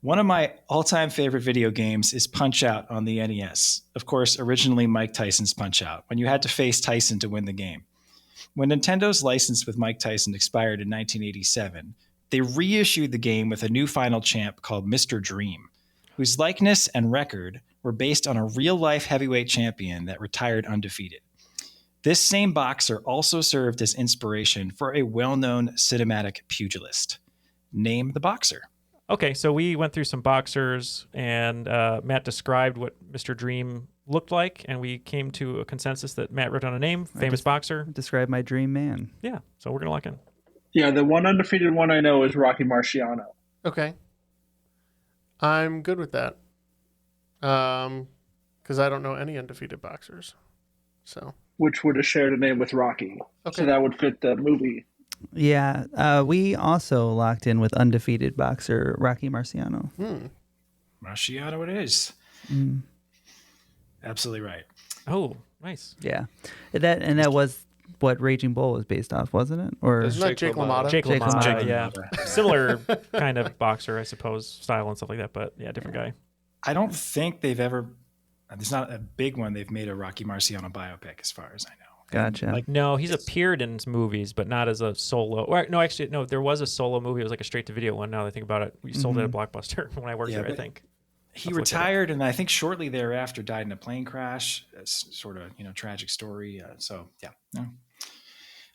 One of my all-time favorite video games is Punch-Out on the NES. Of course, originally Mike Tyson's Punch-Out, when you had to face Tyson to win the game. When Nintendo's license with Mike Tyson expired in 1987, they reissued the game with a new final champ called Mr. Dream, whose likeness and record were based on a real-life heavyweight champion that retired undefeated. This same boxer also served as inspiration for a well-known cinematic pugilist. Name the boxer. Okay, so we went through some boxers, and Matt described what Mr. Dream looked like, and we came to a consensus that Matt wrote down a name, famous boxer. Describe my dream man. Yeah, so we're going to lock in. Yeah, the one undefeated one I know is Rocky Marciano. Okay. I'm good with that. Because I don't know any undefeated boxers. So. Which would have shared a name with Rocky. Okay. So that would fit the movie. Yeah, we also locked in with undefeated boxer Rocky Marciano. Marciano it is. Absolutely right. Oh, nice. Yeah, that was what Raging Bull was based off, wasn't it? Or Isn't that Jake LaMotta? Jake LaMotta, LaMotta. yeah. Similar kind of boxer, I suppose, style and stuff like that, but yeah, different guy. I don't think they've ever, there's not a big one they've made a Rocky Marciano biopic as far as I know. Gotcha. No, he's appeared in movies, but not as a solo. Or, no, actually, no, there was a solo movie. It was like a straight-to-video one, now that I think about it. We sold it at Blockbuster when I worked there, I think. He retired, and I think shortly thereafter died in a plane crash. It's sort of, tragic story. So, yeah.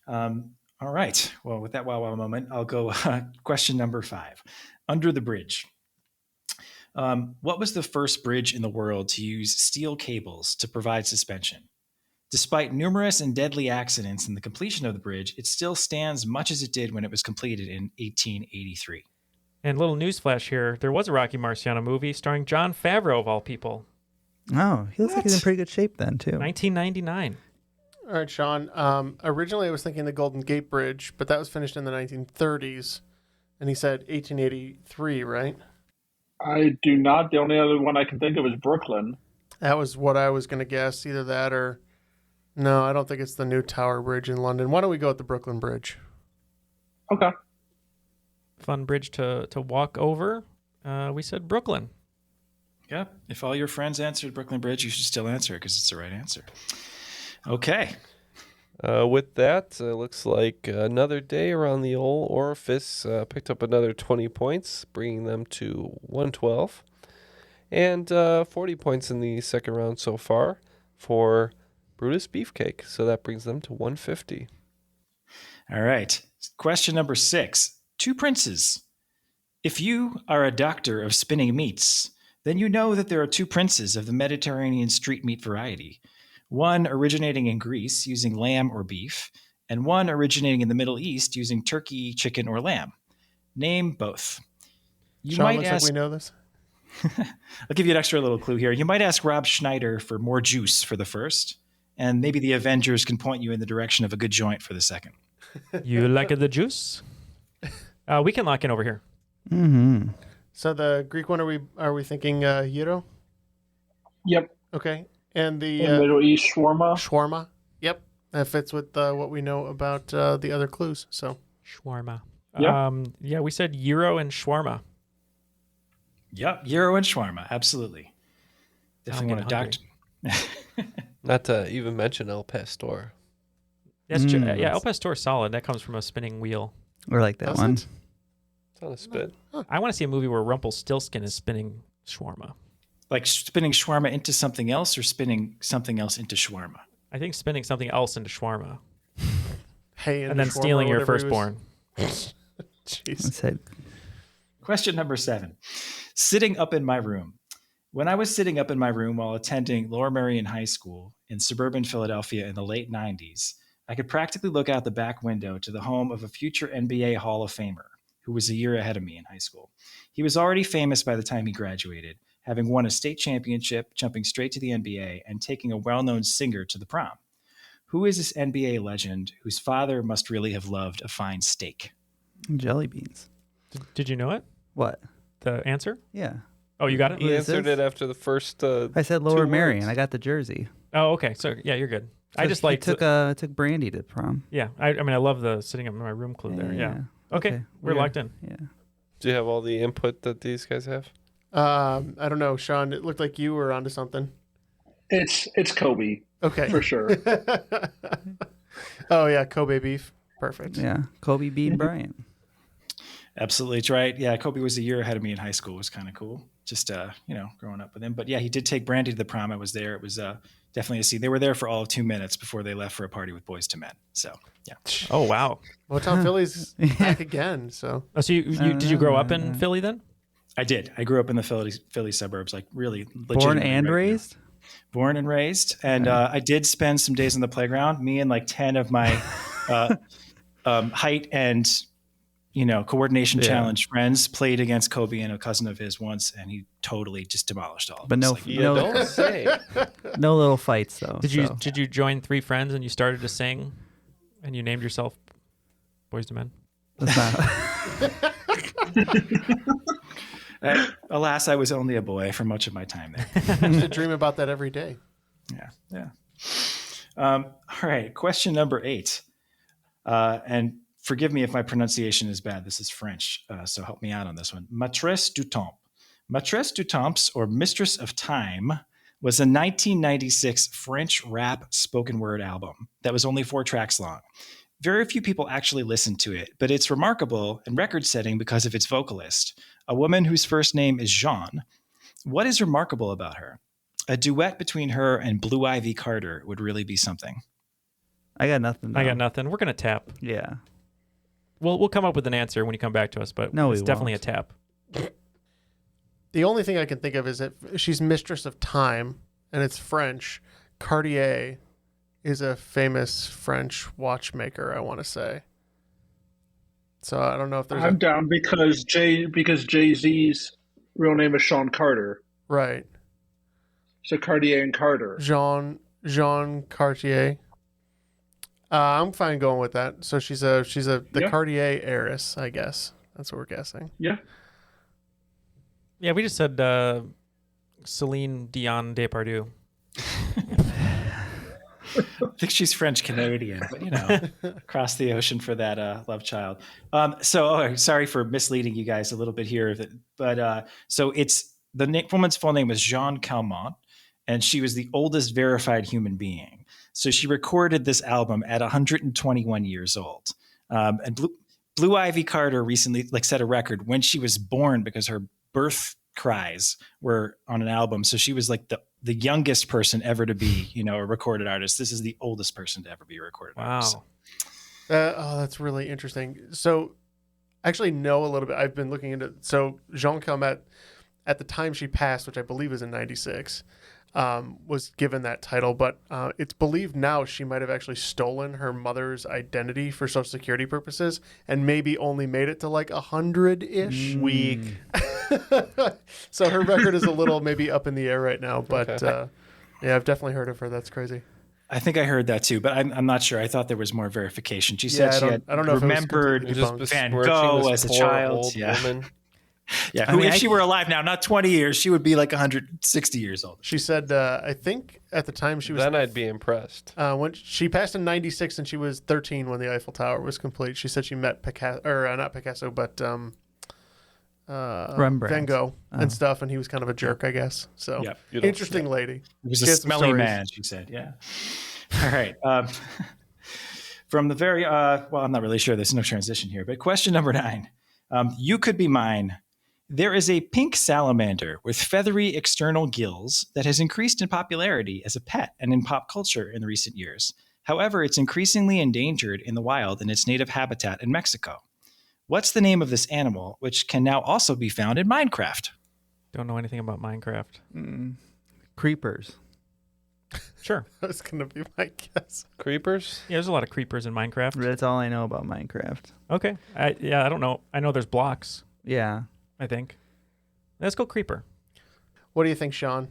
No. All right. Well, with that wow moment, I'll go question number 5. Under the bridge. What was the first bridge in the world to use steel cables to provide suspension? Despite numerous and deadly accidents in the completion of the bridge, it still stands much as it did when it was completed in 1883. And little newsflash here, there was a Rocky Marciano movie starring Jon Favreau, of all people. Oh, he looks like he's in pretty good shape then, too. 1999. All right, Sean. Originally, I was thinking the Golden Gate Bridge, but that was finished in the 1930s. And he said 1883, right? I do not. The only other one I can think of is Brooklyn. That was what I was going to guess. Either that or... No, I don't think it's the new Tower Bridge in London. Why don't we go with the Brooklyn Bridge? Okay. Fun bridge to walk over. We said Brooklyn. Yeah. If all your friends answered Brooklyn Bridge, you should still answer it because it's the right answer. Okay. With that, looks like another day around the old orifice picked up another 20 points, bringing them to 112. And 40 points in the second round so far for Brutus Beefcake. So that brings them to 150. All right. Question number 6. 2 princes. If you are a doctor of spinning meats, then you know that there are 2 princes of the Mediterranean street meat variety. One originating in Greece using lamb or beef, and one originating in the Middle East using turkey, chicken, or lamb. Name both. You Sean, might looks ask, like we know this. I'll give you an extra little clue here. You might ask Rob Schneider for more juice for the first, and maybe the Avengers can point you in the direction of a good joint for the second. You like the juice? We can lock in over here. Mm-hmm. So the Greek one, are we thinking gyro? Yep. Okay. And the In Middle East, shawarma. shawarma? Yep. That fits with what we know about the other clues. So Shawarma. Yeah. Yeah, we said gyro and shawarma. Yep, gyro and shawarma, absolutely. Definitely I'm want to doctor. Not to even mention El Pastor. Yes, yeah, El Pastor solid. That comes from a spinning wheel. Or like that one. It's on a spit. I want to see a movie where Rumpelstiltskin is spinning shawarma. Like spinning shawarma into something else or spinning something else into shawarma? I think spinning something else into shawarma. hay and then stealing your firstborn. Jeez. Question number 7. Sitting up in my room. When I was sitting up in my room while attending Lower Merion High School in suburban Philadelphia in the late 90s, I could practically look out the back window to the home of a future NBA Hall of Famer who was a year ahead of me in high school. He was already famous by the time he graduated, having won a state championship, jumping straight to the NBA, and taking a well-known singer to the prom. Who is this NBA legend whose father must really have loved a fine steak? Jelly beans. Did you know it? What? The answer? Yeah. Oh, you got it? He answered it after the first I said Lower Merion. I got the jersey. Oh, okay. So, yeah, you're good. I just like took Brandy to prom. Yeah. I mean, I love the sitting up in my room clue there. Yeah. Okay. We're locked in. Yeah. Do you have all the input that these guys have? I don't know, Sean. It looked like you were onto something. It's Kobe. Okay. For sure. Oh, yeah. Kobe beef. Perfect. Yeah. Kobe beat Bryant. Absolutely. It's right. Yeah. Kobe was a year ahead of me in high school. It was kind of cool. Just, growing up with him. But yeah, he did take Brandy to the prom. I was there. It was definitely a scene. They were there for all of 2 minutes before they left for a party with Boys to Men. So, yeah. Oh, wow. Motown Philly's back again. So, so did you grow up in Philly then? I did. I grew up in the Philly suburbs, like really Born and raised? Born and raised. And I did spend some days on the playground. Me and like 10 of my height and coordination challenge friends played against Kobe and a cousin of his once, and he totally just demolished all of But us. Don't say. No little fights though. Did you join 3 friends and you started to sing, and you named yourself Boys to Men? That's not. Alas, I was only a boy for much of my time there. I should dream about that every day. Yeah. All right. Question number 8. And forgive me if my pronunciation is bad. This is French, so help me out on this one. Maîtresse du Temps. Maîtresse du Temps, or Mistress of Time, was a 1996 French rap spoken word album that was only 4 tracks long. Very few people actually listened to it, but it's remarkable and record-setting because of its vocalist, a woman whose first name is Jean. What is remarkable about her? A duet between her and Blue Ivy Carter would really be something. I got nothing. I got nothing. We're going to tap. Yeah. We'll come up with an answer when you come back to us, but no, it's definitely a tap. The only thing I can think of is that she's Mistress of Time, and it's French. Cartier is a famous French watchmaker, I want to say. So I don't know if there's. I'm down because Jay-Z's real name is Sean Carter. Right. So Cartier and Carter. Jean Cartier. I'm fine going with that. So she's the Cartier heiress, I guess. That's what we're guessing. Yeah. Yeah, we just said Celine Dion Depardieu. I think she's French Canadian, but across the ocean for that love child. Sorry for misleading you guys a little bit here, but so it's the woman's full name was Jeanne Calment, and she was the oldest verified human being. So she recorded this album at 121 years old. And Blue Ivy Carter recently set a record when she was born because her birth cries were on an album. So she was like the youngest person ever to be, a recorded artist. This is the oldest person to ever be a recorded artist. Wow. That's really interesting. So I actually know a little bit. I've been looking into, so Jean Calment, at the time she passed, which I believe is in 96, was given that title, but it's believed now she might have actually stolen her mother's identity for Social Security purposes and maybe only made it to like 100-ish. Weak. So her record is a little maybe up in the air right now, but yeah, I've definitely heard of her. That's crazy. I think I heard that too, but I'm not sure. I thought there was more verification. She said I don't know remembered Van Gogh as a child. Woman. Yeah, if she were alive now, not 20 years, she would be like 160 years old. She said, I think at the time she was... Then I'd be impressed. When she passed in 96 and she was 13 when the Eiffel Tower was complete. She said she met Picasso, or not Picasso, but Rembrandt. Van Gogh and stuff, and he was kind of a jerk, I guess. So, interesting lady. He was a smelly man, she said, yeah. All right. From the very... I'm not really sure. There's no transition here, but question number 9. You could be mine. There is a pink salamander with feathery external gills that has increased in popularity as a pet and in pop culture in recent years. However, it's increasingly endangered in the wild in its native habitat in Mexico. What's the name of this animal, which can now also be found in Minecraft? Don't know anything about Minecraft. Creepers. Sure. That's gonna be my guess. Creepers? Yeah, there's a lot of creepers in Minecraft. That's all I know about Minecraft. Okay. I don't know. I know there's blocks, Yeah. I think. Let's go creeper. What do you think, Sean?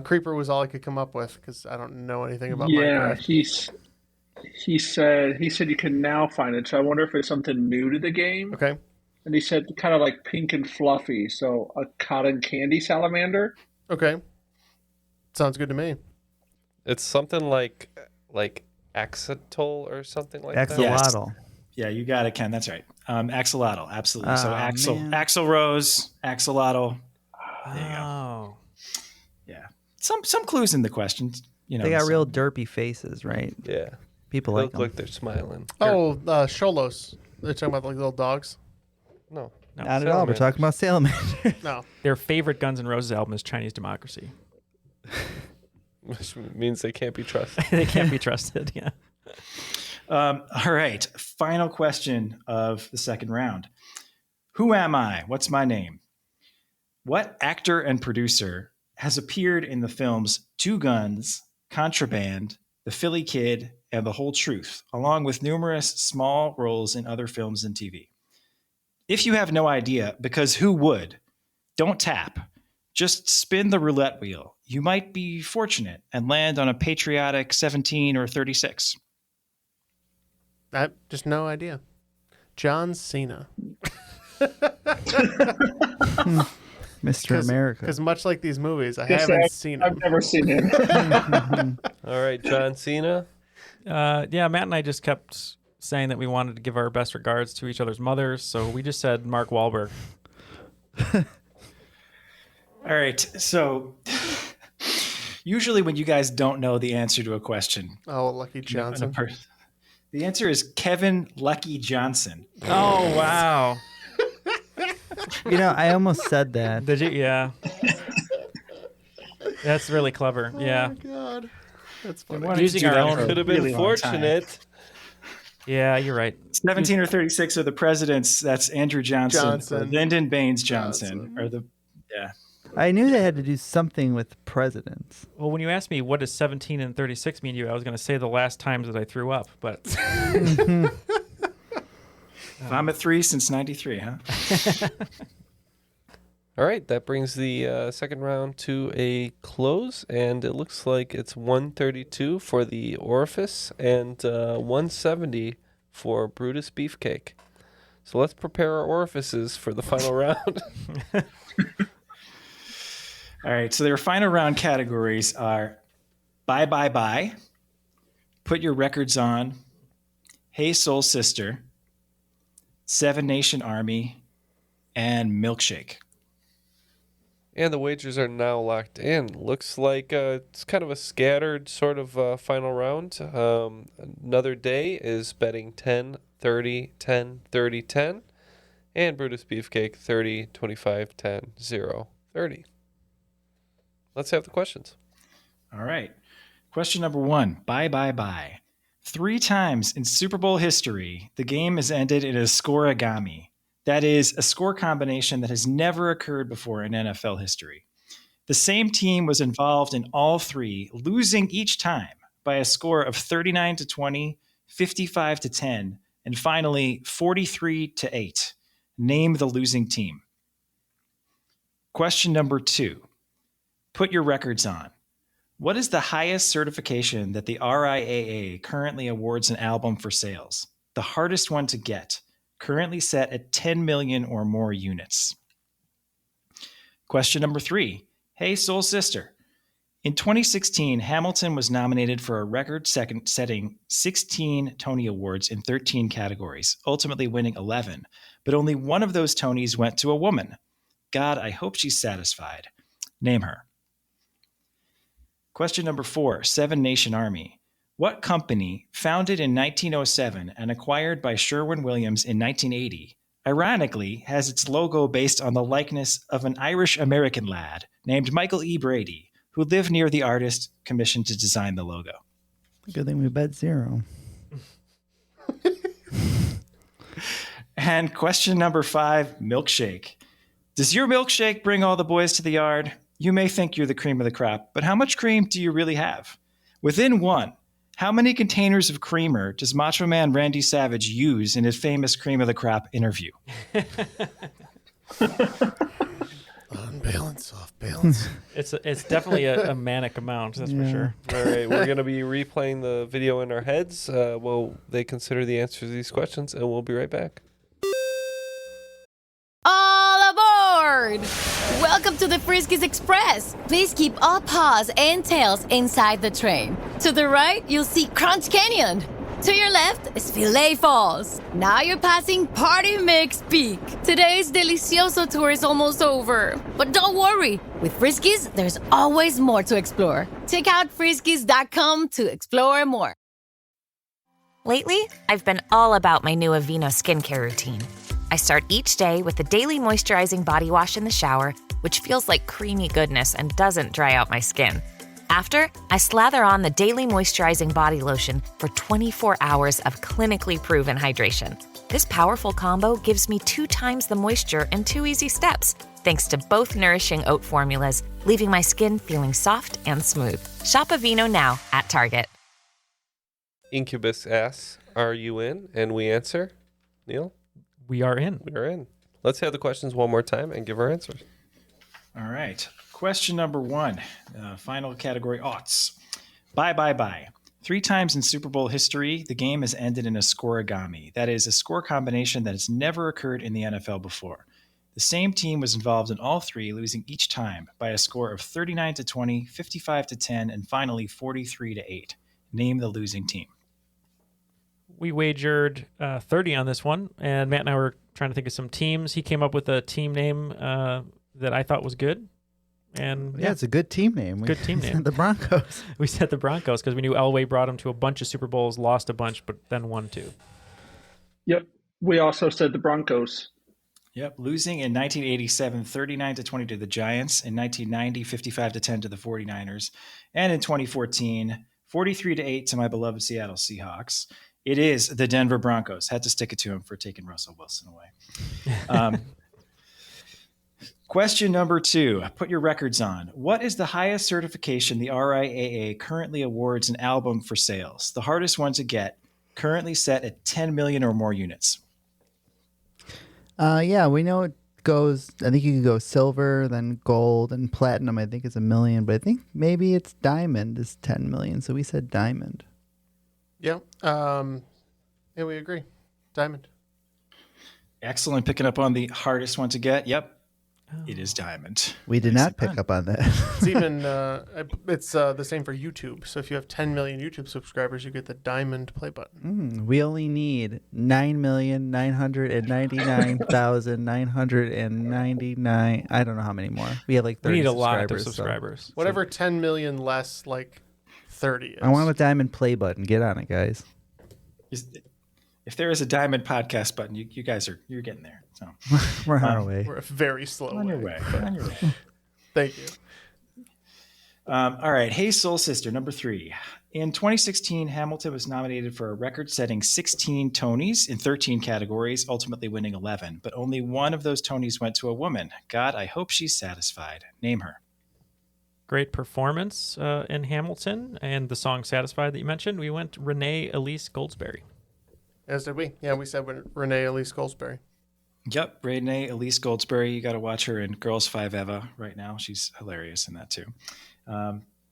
Creeper was all I could come up with because I don't know anything about Yeah, Minecraft. he said you can now find it. So I wonder if it's something new to the game. Okay. And he said kind of like pink and fluffy, so a cotton candy salamander. Okay. Sounds good to me. It's something like axolotl or something like that. Axolotl. Yeah, you got it, Ken. That's right. Axolotl, absolutely. So man. Axl Rose, axolotl. There you go. Oh. Yeah. Some clues in the questions. You know, They got so- real derpy faces, right? Yeah. People They like look them. like they're smiling. Oh, Cholos. They're talking about like little dogs. No. Not at all. We're talking about salamanders. No. Their favorite Guns N' Roses album is Chinese Democracy. Which means they can't be trusted. They can't be trusted, yeah. All right. Final question of the second round. Who am I? What's my name? What actor and producer has appeared in the films Two Guns, Contraband, The Philly Kid, and The Whole Truth, along with numerous small roles in other films and TV? If you have no idea, because who would? Don't tap. Just spin the roulette wheel. You might be fortunate and land on a patriotic 17 or 36. Just no idea. John Cena. Mr. America. Because much like these movies, I Yes, haven't seen I've them. never seen him. All right, John Cena. Yeah, Matt and I just kept saying that we wanted to give our best regards to each other's mothers, so we just said Mark Wahlberg. All right. So usually when you guys don't know the answer to a question, Oh, Lucky Johnson. the answer is Kevin Lucky Johnson. Oh, wow. You know, I almost said that. Did you? Yeah. That's really clever. Yeah. Oh, my God. That's funny. Wanted to Using do our that own for a Could have been really long time. fortunate. Yeah, you're right. 17 or 36 are the presidents. That's Andrew Johnson. Johnson. Or Lyndon Baines Johnson. Or the yeah. I knew they had to do something with presidents. Well, when you asked me what does 17 and 36 mean to you, I was going to say the last times that I threw up, but Vomit 3 since 93, huh? All right, that brings the second round to a close, and it looks like it's 132 for the Orifice and 170 for Brutus Beefcake. So let's prepare our orifices for the final round. All right, so their final round categories are Bye Bye Bye, Put Your Records On, Hey Soul Sister, Seven Nation Army, and Milkshake. And the wagers are now locked in. Looks like it's kind of a scattered sort of final round. Another Day is betting 10, 30, 10, 30, 10. And Brutus Beefcake 30, 25, 10, 0, 30. Let's have the questions. All right. Question number 1, Bye Bye Bye. 3 times in Super Bowl history, the game has ended in a scoreagami. That is, a score combination that has never occurred before in NFL history. The same team was involved in all 3, losing each time by a score of 39-20, 55-10, and finally 43-8. Name the losing team. Question number 2. Put your records on. What is the highest certification that the RIAA currently awards an album for sales? The hardest one to get, currently set at 10 million or more units. Question number 3. Hey, Soul Sister. In 2016, Hamilton was nominated for a record-setting 16 Tony Awards in 13 categories, ultimately winning 11. But only one of those Tonys went to a woman. God, I hope she's satisfied. Name her. Question number 4, Seven Nation Army. What company, founded in 1907 and acquired by Sherwin-Williams in 1980, ironically has its logo based on the likeness of an Irish-American lad named Michael E. Brady, who lived near the artist commissioned to design the logo? Good thing we bet 0. And question number 5, milkshake. Does your milkshake bring all the boys to the yard? You may think you're the cream of the crop, but how much cream do you really have? Within 1, how many containers of creamer does Macho Man Randy Savage use in his famous cream of the crop interview? On balance, off balance. It's definitely a manic amount, that's for sure. All right, we're going to be replaying the video in our heads while they consider the answers to these questions, and we'll be right back. All aboard! Welcome to the Friskies Express. Please keep all paws and tails inside the train. To the right, you'll see Crunch Canyon. To your left is Filet Falls. Now you're passing Party Mix Peak. Today's Delicioso tour is almost over. But don't worry, with Friskies, there's always more to explore. Check out Friskies.com to explore more. Lately, I've been all about my new Aveeno skincare routine. I start each day with the daily moisturizing body wash in the shower, which feels like creamy goodness and doesn't dry out my skin. After, I slather on the daily moisturizing body lotion for 24 hours of clinically proven hydration. This powerful combo gives me 2 times the moisture in 2 easy steps, thanks to both nourishing oat formulas, leaving my skin feeling soft and smooth. Shop Aveeno now at Target. Incubus asks, are you in? And we answer, Neal? We are in. We are in. Let's have the questions one more time and give our answers. All right. Question number 1, final category, aughts. Bye. 3 times in Super Bowl history, the game has ended in a scoregami. That is, a score combination that has never occurred in the NFL before. The same team was involved in all 3, losing each time by a score of 39-20, 55-10, and finally 43-8. Name the losing team. We wagered 30 on this one, and Matt and I were trying to think of some teams. He came up with a team name that I thought was good. And yeah, it's a good team name. Good team name. The Broncos. We said the Broncos because we knew Elway brought him to a bunch of Super Bowls, lost a bunch, but then won 2. Yep. We also said the Broncos. Yep. Losing in 1987, 39-20 to the Giants. In 1990, 55-10 to the 49ers. And in 2014, 43-8 to my beloved Seattle Seahawks. It is the Denver Broncos. Had to stick it to him for taking Russell Wilson away. Question number 2. Put your records on. What is the highest certification the RIAA currently awards an album for sales? The hardest one to get, currently set at 10 million or more units. Yeah, we know it goes, I think you can go silver, then gold, and platinum, I think is 1 million, but I think maybe it's diamond is 10 million. So we said diamond. Yeah. Yeah, we agree. Diamond. Excellent. Picking up on the hardest one to get. Yep. It is diamond. We did not pick up on that. It's even it's the same for YouTube. So if you have 10 million YouTube subscribers, you get the diamond play button. We only need 9,999,999. I don't know how many more. We have like 30 We need a subscribers. lot of subscribers. Whatever 10 million less like 30 is. I want a diamond play button. Get on it, guys. If there is a diamond podcast button, you guys you're getting there. So we're on our way. We're a very slow on your way. On your way. Thank you. All right. Hey, Soul Sister, number 3. In 2016, Hamilton was nominated for a record-setting 16 Tonys in 13 categories, ultimately winning 11. But only one of those Tonys went to a woman. God, I hope she's satisfied. Name her. Great performance in Hamilton, and the song Satisfied that you mentioned, we went Renee Elise Goldsberry. As did we. Yeah, we said Renee Elise Goldsberry. Yep, Renee Elise Goldsberry. You got to watch her in Girls 5 Eva right now. She's hilarious in that too.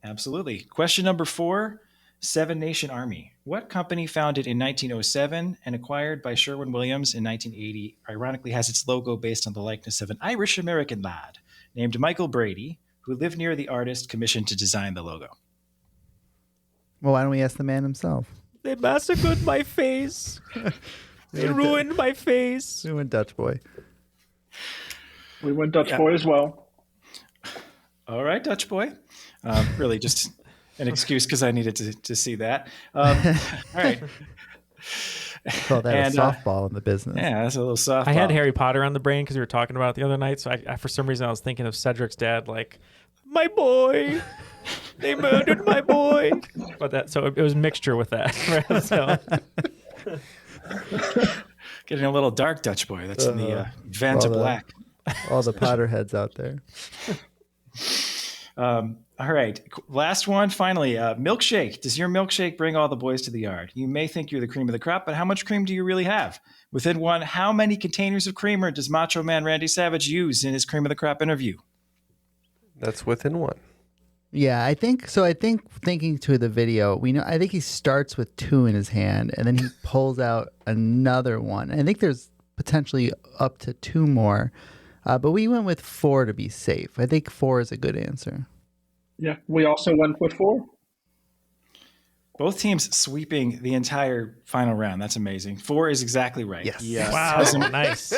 Absolutely. Question number 4, Seven Nation Army. What company founded in 1907 and acquired by Sherwin-Williams in 1980 ironically has its logo based on the likeness of an Irish-American lad named Michael Brady, who lived near the artist commissioned to design the logo? Well, why don't we ask the man himself? They massacred my face. They ruined my face. We went Dutch Boy. We went Dutch Boy as well. All right, Dutch Boy. Really just an excuse because I needed to see that. All right. Call that a softball in the business. Yeah, that's a little softball. I had Harry Potter on the brain because we were talking about it the other night. So I for some reason, I was thinking of Cedric's dad, like, my boy. They murdered my boy. But so it was mixture with that. Right? So. Getting a little dark, Dutch boy. That's in the Vanta Black. All the Potterheads out there. All right. Last one, finally. Milkshake. Does your milkshake bring all the boys to the yard? You may think you're the cream of the crop, but how much cream do you really have? Within one, how many containers of creamer does Macho Man Randy Savage use in his cream of the crop interview? That's within one. Yeah, I think so. I think thinking to the video, I think he starts with 2 in his hand and then he pulls out another one. I think there's potentially up to 2 more, but we went with 4 to be safe. I think 4 is a good answer. Yeah, we also went with 4. Both teams sweeping the entire final round. That's amazing. 4 is exactly right. Yes. Wow, nice.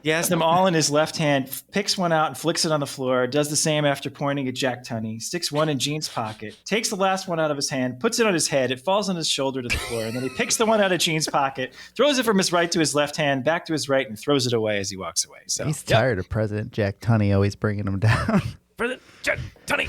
He has them all in his left hand, picks one out and flicks it on the floor, does the same after pointing at Jack Tunney, sticks one in Gene's pocket, takes the last one out of his hand, puts it on his head, it falls on his shoulder to the floor, and then he picks the one out of Gene's pocket, throws it from his right to his left hand, back to his right, and throws it away as he walks away. So he's tired of President Jack Tunney always bringing him down. President Jack Tunney.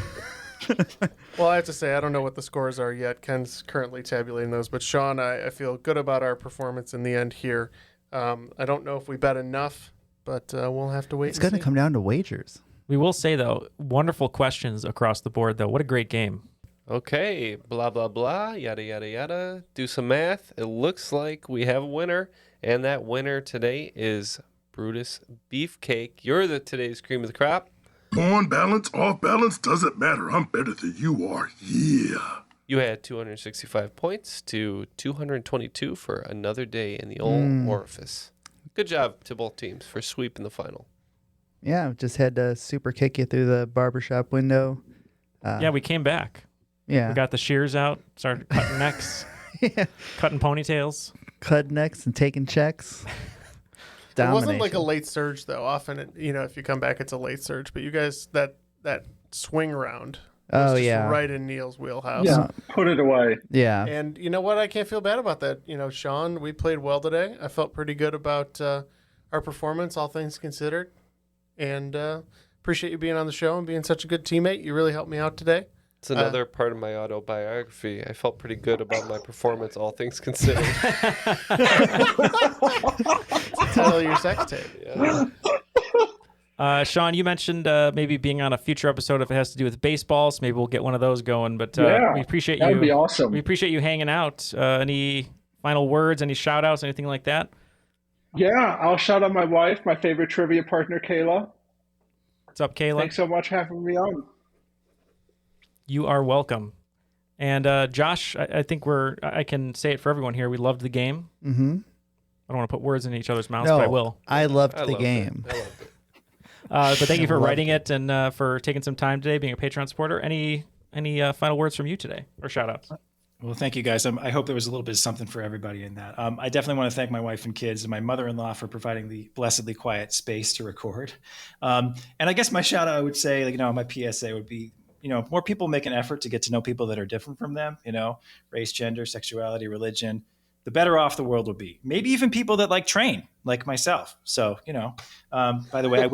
Well, I have to say, I don't know what the scores are yet. Ken's currently tabulating those. But Sean, I feel good about our performance in the end here. I don't know if we bet enough, but we'll have to wait. It's going to come down to wagers. We will say, though, wonderful questions across the board, though. What a great game. Okay, blah, blah, blah, yada, yada, yada. Do some math. It looks like we have a winner, and that winner today is Brutus Beefcake. You're today's cream of the crop. On balance, off balance, doesn't matter. I'm better than you are. Yeah. You had 265 points to 222 for another day in the old orifice. Good job to both teams for sweeping the final. Yeah, just had to super kick you through the barbershop window. Yeah, we came back. Yeah. We got the shears out, started cutting necks, cutting ponytails. Cut necks and taking checks. It wasn't like a late surge, though. Often, if you come back, it's a late surge. But you guys, that swing round was just right in Neal's wheelhouse. Yeah, put it away. Yeah. And you know what? I can't feel bad about that. Sean, we played well today. I felt pretty good about our performance, all things considered. And appreciate you being on the show and being such a good teammate. You really helped me out today. It's another part of my autobiography. I felt pretty good about my performance, all things considered. Title of your sex tape. Yeah. Sean, you mentioned maybe being on a future episode if it has to do with baseball, so maybe we'll get one of those going. But we appreciate you. That'd be awesome. We appreciate you hanging out. Any final words, any shout outs, anything like that? Yeah, I'll shout out my wife, my favorite trivia partner, Kayla. What's up, Kayla? Thanks so much for having me on. You are welcome. And Josh, I think I can say it for everyone here. We loved the game. Mm-hmm. I don't want to put words in each other's mouths, No, but I will. I loved the game. I loved it. But thank you for writing it and for taking some time today, being a Patreon supporter. Any final words from you today or shout outs? Well, thank you guys. I hope there was a little bit of something for everybody in that. I definitely want to thank my wife and kids and my mother-in-law for providing the blessedly quiet space to record. And I guess my shout out, I would say, my PSA would be, more people make an effort to get to know people that are different from them, race, gender, sexuality, religion, the better off the world will be. Maybe even people that like train, like myself. So, by the way, I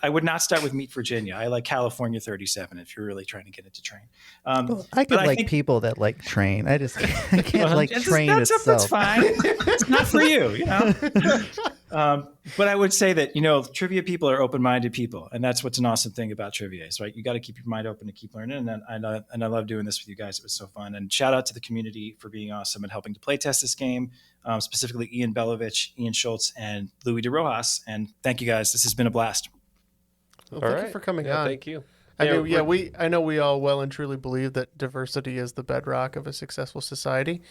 would not start with Meat Virginia. I like California 37 if you're really trying to get into train. I think people that like train. I can't train itself. That's fine. It's not for you, But I would say that, trivia people are open-minded people. And that's what's an awesome thing about trivia is, right? You got to keep your mind open to keep learning. And I love doing this with you guys. It was so fun. And shout out to the community for being awesome and helping to play test this game, specifically Ian Belovich, Ian Schultz, and Louis DeRojas. And thank you guys. This has been a blast. Well, thank you for coming on. Thank you. I know we all well and truly believe that diversity is the bedrock of a successful society.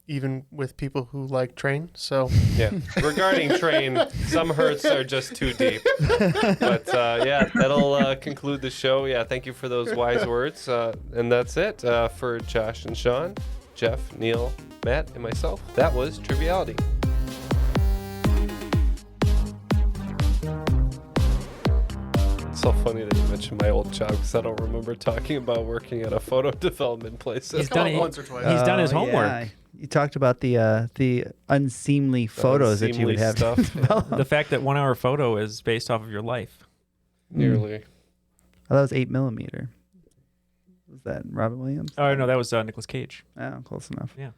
Even with people who like train. So yeah, regarding train, some hurts are just too deep. But that'll conclude the show. Yeah, thank you for those wise words. And that's it for Josh and Sean, Jeff, Neal, Matt, and myself. That was Triviality. It's so funny that you mentioned my old job because I don't remember talking about working at a photo development place. He's done it once or twice. He's done his homework. Yeah. You talked about the unseemly photos that you would have. The fact that 1 hour photo is based off of your life. Nearly. Oh, that was 8mm. Was that Robin Williams? Oh no, that was Nicolas Cage. Oh, close enough. Yeah.